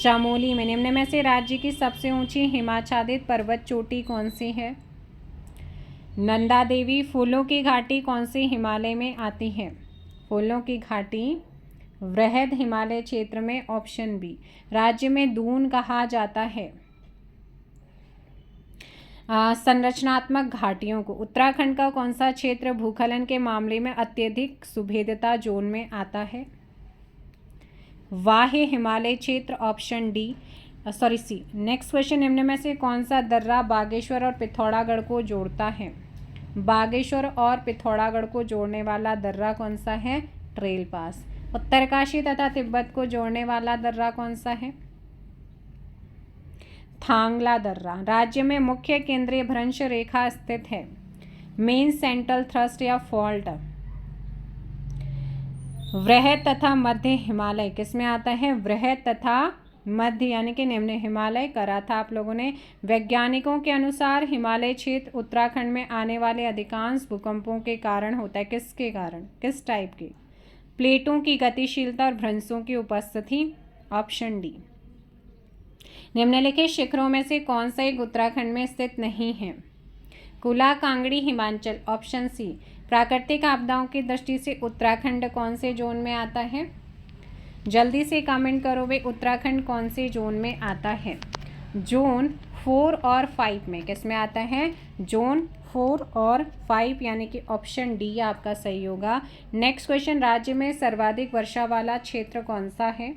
चमोली में। निम्न में से राज्य की सबसे ऊंची हिमाच्छादित पर्वत चोटी कौन सी है? नंदा देवी। फूलों की घाटी कौन सी हिमालय में आती है? फूलों की घाटी वृहद हिमालय क्षेत्र में ऑप्शन बी। राज्य में दून कहा जाता है संरचनात्मक घाटियों को। उत्तराखंड का कौन सा क्षेत्र भूखलन के मामले में अत्यधिक सुभेद्यता जोन में आता है? वाहे हिमालय क्षेत्र, option D C. Next question, निम्न में से कौन सा दर्रा बागेश्वर और पिथौरागढ़ को जोड़ता है? बागेश्वर और पिथौरागढ़ को जोड़ने वाला दर्रा कौन सा है? ट्रेल पास। उत्तरकाशी तथा तिब्बत को जोड़ने वाला दर्रा कौन सा है? थांगला दर्रा। राज्य में मुख्य केंद्रीय भ्रंश रेखा स्थित है? मेन सेंट्रल थ्रस्ट या फॉल्ट। वृहद तथा मध्य हिमालय किस में आता है? वृहद तथा मध्य यानी कि निम्न हिमालय करा था आप लोगों ने। वैज्ञानिकों के अनुसार हिमालय क्षेत्र उत्तराखंड में आने वाले अधिकांश भूकंपों के कारण होता है। किसके कारण? किस टाइप के? प्लेटों की गतिशीलता और भ्रंशों की उपस्थिति, ऑप्शन डी। निम्नलिखित शिखरों में से कौन सा एक उत्तराखंड में स्थित नहीं है? कुला कांगड़ी हिमाचल, ऑप्शन सी। प्राकृतिक आपदाओं की दृष्टि से उत्तराखंड कौन से जोन में आता है? जल्दी से कमेंट करो वे उत्तराखंड कौन से जोन में आता है? जोन 4 और 5 में। किस में आता है? जोन 4 और 5 यानी कि ऑप्शन डी आपका सही होगा। नेक्स्ट क्वेश्चन, राज्य में सर्वाधिक वर्षा वाला क्षेत्र कौन सा है?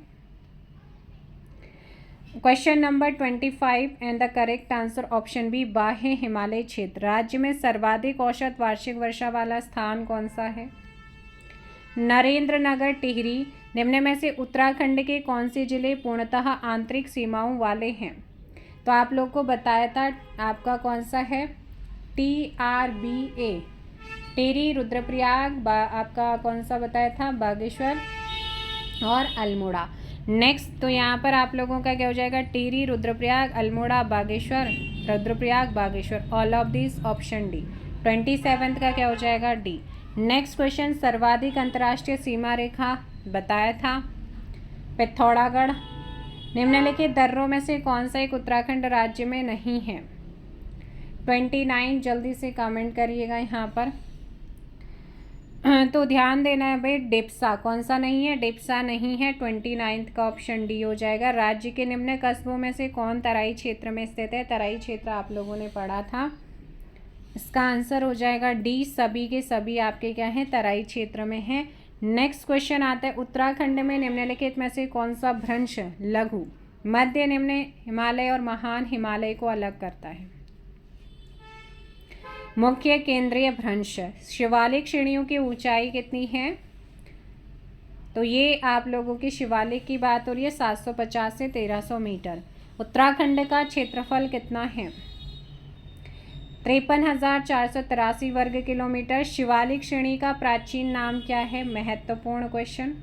Question number 25 and the correct answer option B बाह्य हिमालय क्षेत्र। राज्य में सर्वाधिक औसत वार्षिक वर्षा वाला स्थान कौन सा है? नरेंद्र नगर, टिहरी। निम्न में से उत्तराखंड के कौन से जिले पूर्णतः आंतरिक सीमाओं वाले हैं? तो आप लोग को बताया था आपका कौन सा है? TRBA, टिहरी, रुद्रप्रयाग, आपका कौन सा बताया था? बागेश्वर और अल्मोड़ा। नेक्स्ट तो यहाँ पर आप लोगों का क्या हो जाएगा? Tehri, Rudraprayag, Almora, Bageshwar, Rudraprayag, Bageshwar, all of this option D. 27 का क्या हो जाएगा? डी। नेक्स्ट क्वेश्चन, सर्वाधिक अंतर्राष्ट्रीय सीमा रेखा बताया था पिथौरागढ़। निम्नलिखित दर्रों में से कौन सा एक उत्तराखंड राज्य में नहीं है? 29 जल्दी से कमेंट करिएगा यहाँ पर। तो ध्यान देना है भाई, डिप्सा कौन सा नहीं है? डिप्सा नहीं है। 29 का ऑप्शन डी हो जाएगा। राज्य के निम्न कस्बों में से कौन तराई क्षेत्र में स्थित है? तराई क्षेत्र आप लोगों ने पढ़ा था, इसका आंसर हो जाएगा डी। सभी के सभी आपके क्या हैं? तराई क्षेत्र में हैं। नेक्स्ट क्वेश्चन आता है, उत्तराखंड में निम्नलिखित में से कौन सा भ्रंश लघु, मध्य, निम्न हिमालय और महान हिमालय को अलग करता है? मुख्य केंद्रीय भ्रंश। शिवालिक श्रेणियों की ऊंचाई कितनी है? तो ये आप लोगों की शिवालिक की बात हो रही है, 750 से 1300 मीटर। उत्तराखंड का क्षेत्रफल कितना है? 53,483 वर्ग किलोमीटर। शिवालिक श्रेणी का प्राचीन नाम क्या है? महत्वपूर्ण क्वेश्चन।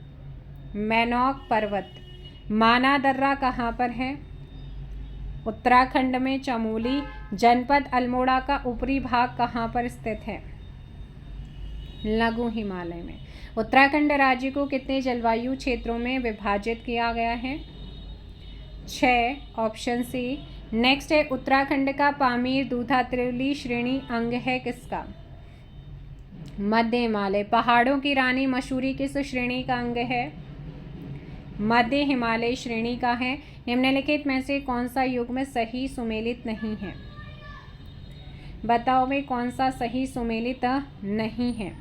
मैनॉक पर्वत। माना दर्रा कहाँ पर है? उत्तराखंड में चमोली। जनपद अल्मोड़ा का ऊपरी भाग कहाँ पर स्थित है? लघु हिमालय में। उत्तराखंड राज्य को कितने जलवायु क्षेत्रों में विभाजित किया गया है? 6, ऑप्शन सी। नेक्स्ट है, उत्तराखंड का पामीर दूधात्रिली श्रेणी अंग है किसका? मध्य हिमालय। पहाड़ों की रानी मसूरी किस श्रेणी का अंग है? मध्य हिमालय श्रेणी का है। निम्नलिखित में से कौन सा युग्म सही सुमेलित नहीं है? बताओ भाई कौन सा सही सुमेलित नहीं है?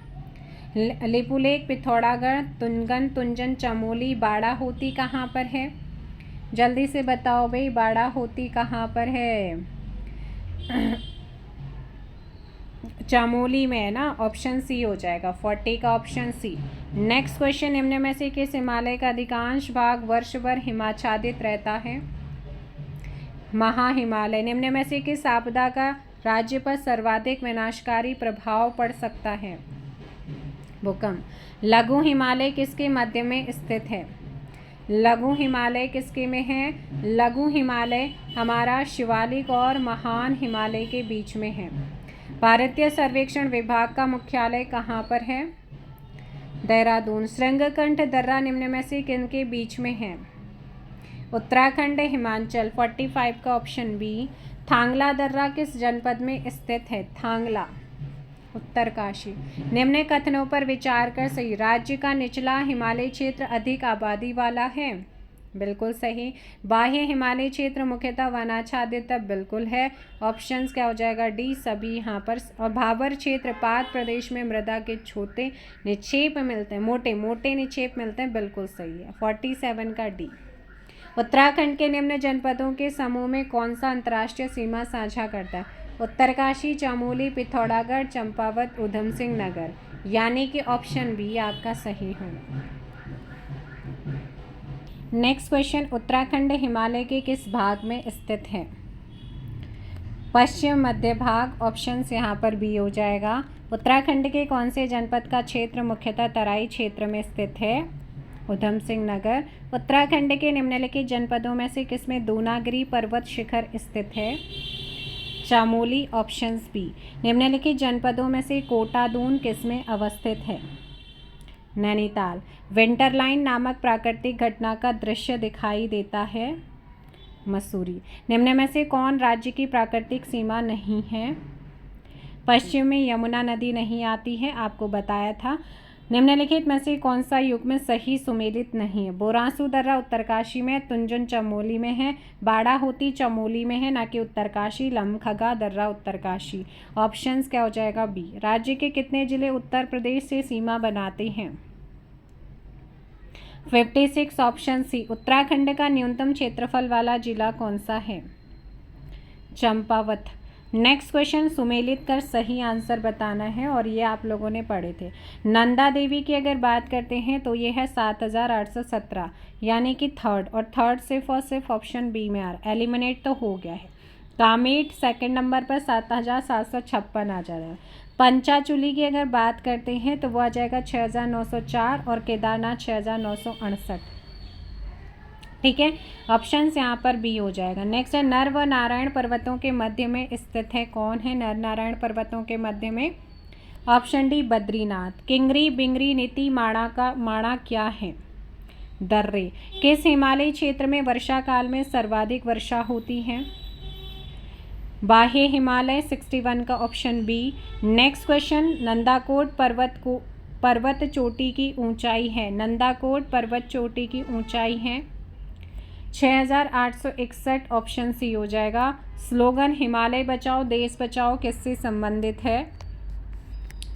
लिपुलेख, पिथौरागढ़, तुंगन, तुंजन, चमोली, बाड़ा होती कहाँ पर है? जल्दी से बताओ भाई, बाड़ा होती कहाँ पर है? चमोली में है ना, ऑप्शन सी हो जाएगा। 40 का ऑप्शन सी। नेक्स्ट क्वेश्चन, निम्न में से किस हिमालय का अधिकांश भाग वर्ष भर हिमाच्छादित रहता है? महा हिमालय। निम्न में से किस आपदा का राज्य पर सर्वाधिक विनाशकारी प्रभाव पड़ सकता है? भूकंप। लघु हिमालय किसके मध्य में स्थित है? लघु हिमालय किसके में है? लघु हिमालय हमारा शिवालिक और महान हिमालय के बीच में है। भारतीय सर्वेक्षण विभाग का मुख्यालय कहाँ पर है? देहरादून। श्रृंगकंठ दर्रा निम्न में से किन के बीच में है? उत्तराखंड, हिमाचल। 45 का ऑप्शन बी। थांगला दर्रा किस जनपद में स्थित है? थांगला। उत्तरकाशी। निम्न कथनों पर विचार कर सही। राज्य का निचला हिमालय क्षेत्र अधिक आबादी वाला है, बिल्कुल सही। बाह्य हिमालय क्षेत्र मुख्यतः वनाच्छादित, बिल्कुल है। ऑप्शंस क्या हो जाएगा, डी सभी यहाँ पर। और भाबर क्षेत्र पाद प्रदेश में मृदा के छोटे निक्षेप मिलते हैं, मोटे मोटे निक्षेप मिलते हैं, बिल्कुल सही है। 47 का डी। उत्तराखंड के निम्न जनपदों के समूह में कौन सा अंतर्राष्ट्रीय सीमा साझा करता है? उत्तरकाशी, चमोली, पिथौरागढ़, चंपावत, ऊधम सिंह नगर, यानी कि ऑप्शन बी आपका सही होगा। नेक्स्ट क्वेश्चन, उत्तराखंड हिमालय के किस भाग में स्थित है? पश्चिम मध्य भाग, ऑप्शंस यहाँ पर बी हो जाएगा। उत्तराखंड के कौन से जनपद का क्षेत्र मुख्यतः तराई क्षेत्र में स्थित है? ऊधम सिंह नगर। उत्तराखंड के निम्नलिखित जनपदों में से किसमें दूनागिरी पर्वत शिखर स्थित है? Chamoli, options B. निम्नलिखित जनपदों में से कोटा दून किसमें अवस्थित है? नैनीताल। विंटरलाइन नामक प्राकृतिक घटना का दृश्य दिखाई देता है? मसूरी। निम्न में से कौन राज्य की प्राकृतिक सीमा नहीं है? पश्चिम में यमुना नदी नहीं आती है, आपको बताया था। निम्नलिखित में से कौन सा युग्म सही सुमेलित नहीं है? बोरांसू दर्रा उत्तरकाशी में, तुंजन चमोली में है, बाड़ाहोती चमोली में है, ना कि उत्तरकाशी। लमखगा दर्रा उत्तरकाशी। ऑप्शंस क्या हो जाएगा, बी। राज्य के कितने जिले उत्तर प्रदेश से सीमा बनाते हैं? 56, ऑप्शन सी। उत्तराखंड का न्यूनतम क्षेत्रफल वाला जिला कौन सा है? चंपावत। नेक्स्ट क्वेश्चन, सुमेलित कर सही आंसर बताना है, और ये आप लोगों ने पढ़े थे। नंदा देवी की अगर बात करते हैं तो ये है 7817, यानी कि थर्ड, और थर्ड सिर्फ और सिर्फ ऑप्शन बी में आ रहा है, एलिमिनेट तो हो गया है। कामेट सेकंड नंबर पर 7756 आ जा रहा है। पंचाचूली की अगर बात करते हैं तो वो आ जाएगा 6904, और केदारनाथ 6968। ठीक है, ऑप्शंस यहाँ पर बी हो जाएगा। नेक्स्ट है, नर व नारायण पर्वतों के मध्य में स्थित है, कौन है नर नारायण पर्वतों के मध्य में? Option D Badrinath. किंगरी, बिंगरी, नीति, माणा का माणा क्या है? दर्रे। किस हिमालयी क्षेत्र में वर्षा काल में सर्वाधिक वर्षा होती है? बाह्य हिमालय, 61 का option B. Next question, Nandakot पर्वत चोटी की ऊंचाई है, नंदाकोट पर्वत चोटी की ऊंचाई है 6861, ऑप्शन सी हो जाएगा। स्लोगन हिमालय बचाओ देश बचाओ किससे संबंधित है?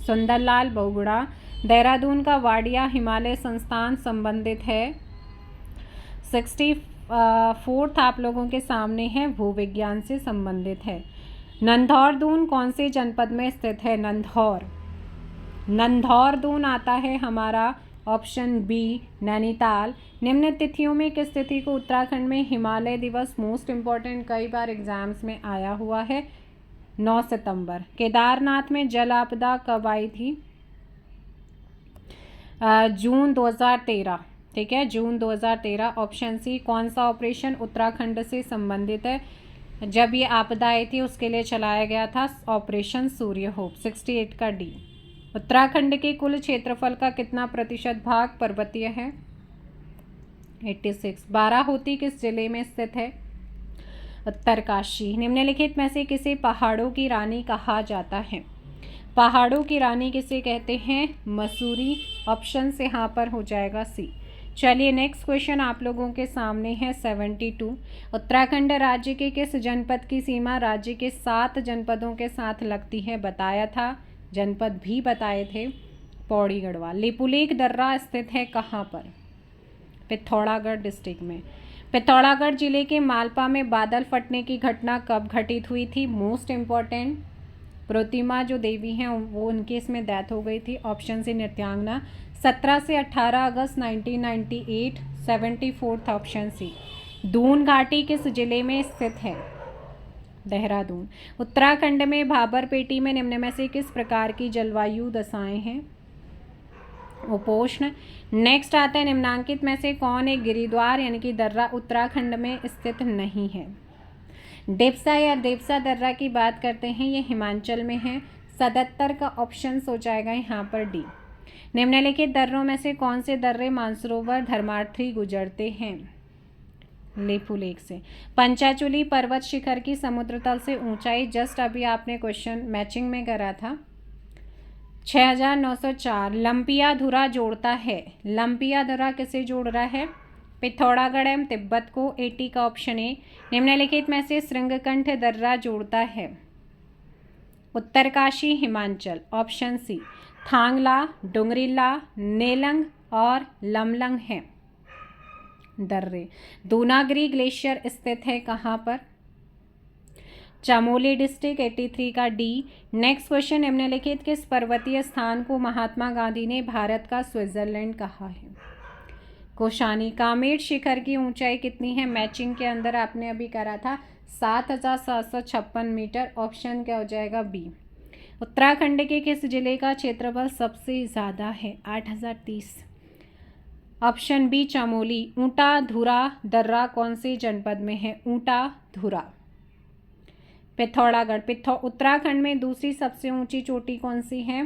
सुंदरलाल बहुगुणा। देहरादून का वाडिया हिमालय संस्थान संबंधित है। 64 आप लोगों के सामने है, भूविज्ञान से संबंधित है। नंधौर दून कौन से जनपद में स्थित है? नंधौर दून आता है हमारा ऑप्शन बी, नैनीताल। निम्न तिथियों में किस तिथि को उत्तराखंड में हिमालय दिवस, मोस्ट इम्पॉर्टेंट, कई बार एग्जाम्स में आया हुआ है, 9 सितंबर। केदारनाथ में जल आपदा कब आई थी? जून 2013। ठीक है, जून 2013, ऑप्शन सी। कौन सा ऑपरेशन उत्तराखंड से संबंधित है? जब ये आपदा आई थी उसके लिए चलाया गया था ऑपरेशन सूर्य होप, 68 का डी। उत्तराखंड के कुल क्षेत्रफल का कितना प्रतिशत भाग पर्वतीय है? 86। बाराहोती किस जिले में स्थित है? उत्तरकाशी। निम्नलिखित में से किसे पहाड़ों की रानी कहा जाता है? पहाड़ों की रानी किसे कहते हैं? मसूरी। ऑप्शन से यहाँ पर हो जाएगा सी। चलिए नेक्स्ट क्वेश्चन आप लोगों के सामने है 72। उत्तराखंड राज्य के किस जनपद की सीमा राज्य के 7 जनपदों के साथ लगती है? बताया था, जनपद भी बताए थे, पौड़ी गढ़वाल। लिपुलेख दर्रा स्थित है कहाँ पर? पिथौरागढ़ डिस्ट्रिक्ट में। पिथौरागढ़ जिले के मालपा में बादल फटने की घटना कब घटित हुई थी? मोस्ट इम्पॉर्टेंट, प्रतिमा जो देवी हैं वो उनकी इसमें डेथ हो गई थी, ऑप्शन सी नृत्यांगना। 17 से 18 अगस्त 1998, 74th ऑप्शन सी। दून घाटी किस जिले में स्थित है? देहरादून। उत्तराखंड में भाबर पेटी में निम्न में से किस प्रकार की जलवायु दशाएं हैं? उपोष्ण। नेक्स्ट आता है, निम्नांकित में से कौन एक गिरिद्वार यानी कि दर्रा उत्तराखंड में स्थित नहीं है? देवसा या देवसा दर्रा की बात करते हैं, ये हिमाचल में है। 77 का ऑप्शन हो जाएगा यहाँ पर डी। निम्नलिखित दर्रों में से कौन से दर्रे मानसरोवर धर्मार्थी गुजरते हैं? लिपुलेख से। पंचाचूली पर्वत शिखर की समुद्र तल से ऊंचाई, जस्ट अभी आपने क्वेश्चन मैचिंग में करा था, 6904 लंपियाधुरा जोड़ता है। लंपियाधुरा किसे जोड़ रहा है? पिथौरागढ़ एवं तिब्बत को। 80 का ऑप्शन ए। निम्नलिखित में से श्रृंगकंठ दर्रा जोड़ता है। Uttarkashi Himachal, option C. थांगला, डुंगरीला, नेलंग और लमलंग है दर्रे। दूनागिरी ग्लेशियर स्थित है कहाँ पर? चमोली डिस्ट्रिक्ट। 83 का डी। नेक्स्ट क्वेश्चन, निम्नलिखित किस पर्वतीय स्थान को महात्मा गांधी ने भारत का स्विट्जरलैंड कहा है? कोशानी। कामेट शिखर की ऊंचाई कितनी है? मैचिंग के अंदर आपने अभी करा था 7,756 मीटर। ऑप्शन क्या हो जाएगा? बी। उत्तराखंड के किस जिले का क्षेत्रफल सबसे ज़्यादा है? 8,030। Option B Chamoli. ऊंटा धुरा दर्रा कौन से जनपद में है? ऊंटा धुरा। पिथौरागढ़। उत्तराखंड में दूसरी सबसे ऊंची चोटी कौन सी है?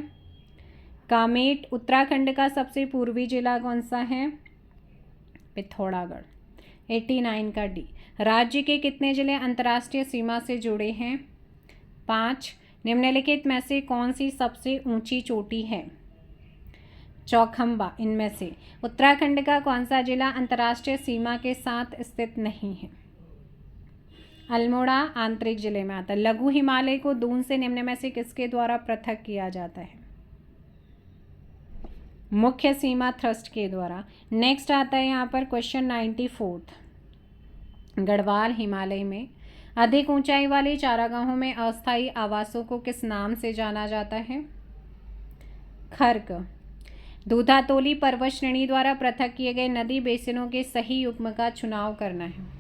कामेट। उत्तराखंड का सबसे पूर्वी जिला कौन सा है? पिथौरागढ़। 89 का डी। राज्य के कितने जिले अंतर्राष्ट्रीय सीमा से जुड़े हैं? 5। निम्नलिखित में से कौन सी सबसे ऊंची चोटी है? चौखंबा। इनमें से उत्तराखंड का कौन सा जिला अंतर्राष्ट्रीय सीमा के साथ स्थित नहीं है? अल्मोड़ा आंतरिक जिले में आता है। लघु हिमालय को दून से निम्न में से किसके द्वारा पृथक किया जाता है? मुख्य सीमा थ्रस्ट के द्वारा। नेक्स्ट आता है यहाँ पर क्वेश्चन 94। गढ़वाल हिमालय में अधिक ऊंचाई वाले चारागाहों में अस्थायी आवासों को किस नाम से जाना जाता है? खर्क। दूधातोली पर्वत श्रेणी द्वारा पृथक किए गए नदी बेसिनों के सही युग्म का चुनाव करना है।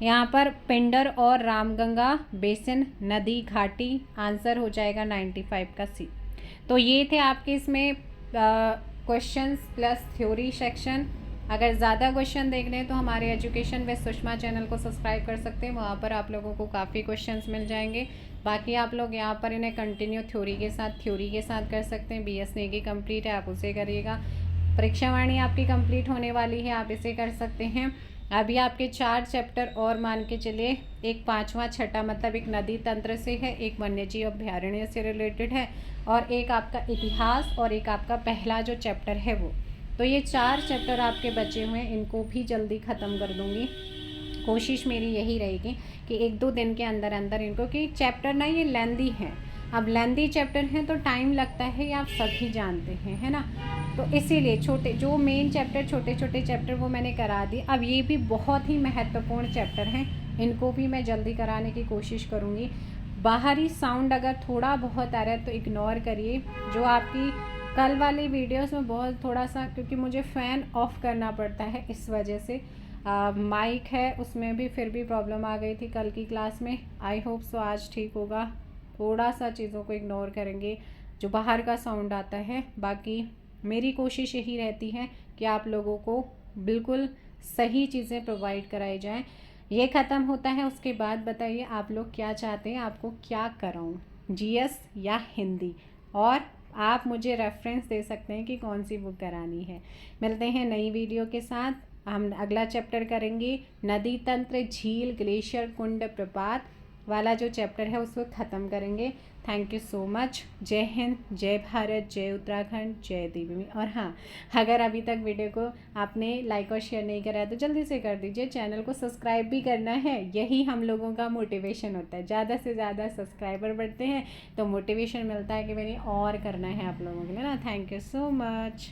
यहाँ पर पिंडर और रामगंगा बेसिन, नदी, घाटी। आंसर हो जाएगा 95 का सी। तो ये थे आपके इसमें क्वेश्चंस प्लस थ्योरी सेक्शन। अगर ज़्यादा क्वेश्चन देखने हैं तो हमारे एजुकेशन विद सुषमा चैनल को सब्सक्राइब कर सकते हैं। वहाँ पर आप लोगों को काफ़ी क्वेश्चंस मिल जाएंगे। बाकी आप लोग यहाँ पर इन्हें कंटिन्यू थ्योरी के साथ कर सकते हैं। BS नेगी कंप्लीट है, आप उसे करिएगा। परीक्षा वाणी आपकी कंप्लीट होने वाली है, आप इसे कर सकते हैं। अभी आपके 4 चैप्टर और मान के चलिए, एक 5वां 6ठा मतलब एक नदी तंत्र से है, एक वन्यजीव अभ्यारण्य से रिलेटेड है और एक आपका इतिहास और एक आपका पहला जो चैप्टर है वो। तो ये 4 चैप्टर आपके बचे हुए हैं, इनको भी जल्दी ख़त्म कर दूँगी। कोशिश मेरी यही रहेगी कि 1-2 दिन के अंदर इनको, कि चैप्टर ना ये लेंदी हैं। अब लेंदी चैप्टर हैं तो टाइम लगता है, ये आप सभी जानते हैं, है ना। तो इसीलिए छोटे जो मेन चैप्टर, छोटे चैप्टर वो मैंने करा दी। अब ये भी बहुत ही महत्वपूर्ण चैप्टर हैं, इनको भी मैं जल्दी कराने की कोशिश करूँगी। बाहरी साउंड अगर थोड़ा बहुत आ रहा है तो इग्नोर करिए। जो आपकी कल वाली वीडियोस में बहुत थोड़ा सा, क्योंकि मुझे फ़ैन ऑफ करना पड़ता है इस वजह से, माइक है उसमें भी फिर भी प्रॉब्लम आ गई थी कल की क्लास में। आई होप सो आज ठीक होगा। थोड़ा सा चीज़ों को इग्नोर करेंगे जो बाहर का साउंड आता है। बाकी मेरी कोशिश यही रहती है कि आप लोगों को बिल्कुल सही चीज़ें प्रोवाइड कराई जाएं। ये ख़त्म होता है, उसके बाद बताइए आप लोग क्या चाहते हैं, आपको क्या कराऊं, GS या हिंदी, और आप मुझे रेफरेंस दे सकते हैं कि कौन सी बुक करानी है। मिलते हैं नई वीडियो के साथ। हम अगला चैप्टर करेंगे नदी तंत्र, झील, ग्लेशियर, कुंड, प्रपात वाला जो चैप्टर है उसको ख़त्म करेंगे। Thank you so much. जय हिंद, जय भारत, जय उत्तराखंड, जय देवभूमि। और हाँ, अगर अभी तक वीडियो को आपने लाइक और शेयर नहीं करा है तो जल्दी से कर दीजिए। चैनल को सब्सक्राइब भी करना है, यही हम लोगों का मोटिवेशन होता है। ज़्यादा से ज़्यादा सब्सक्राइबर बढ़ते हैं तो मोटिवेशन मिलता है कि मैंने और करना है आप लोगों के लिए ना। Thank you so much.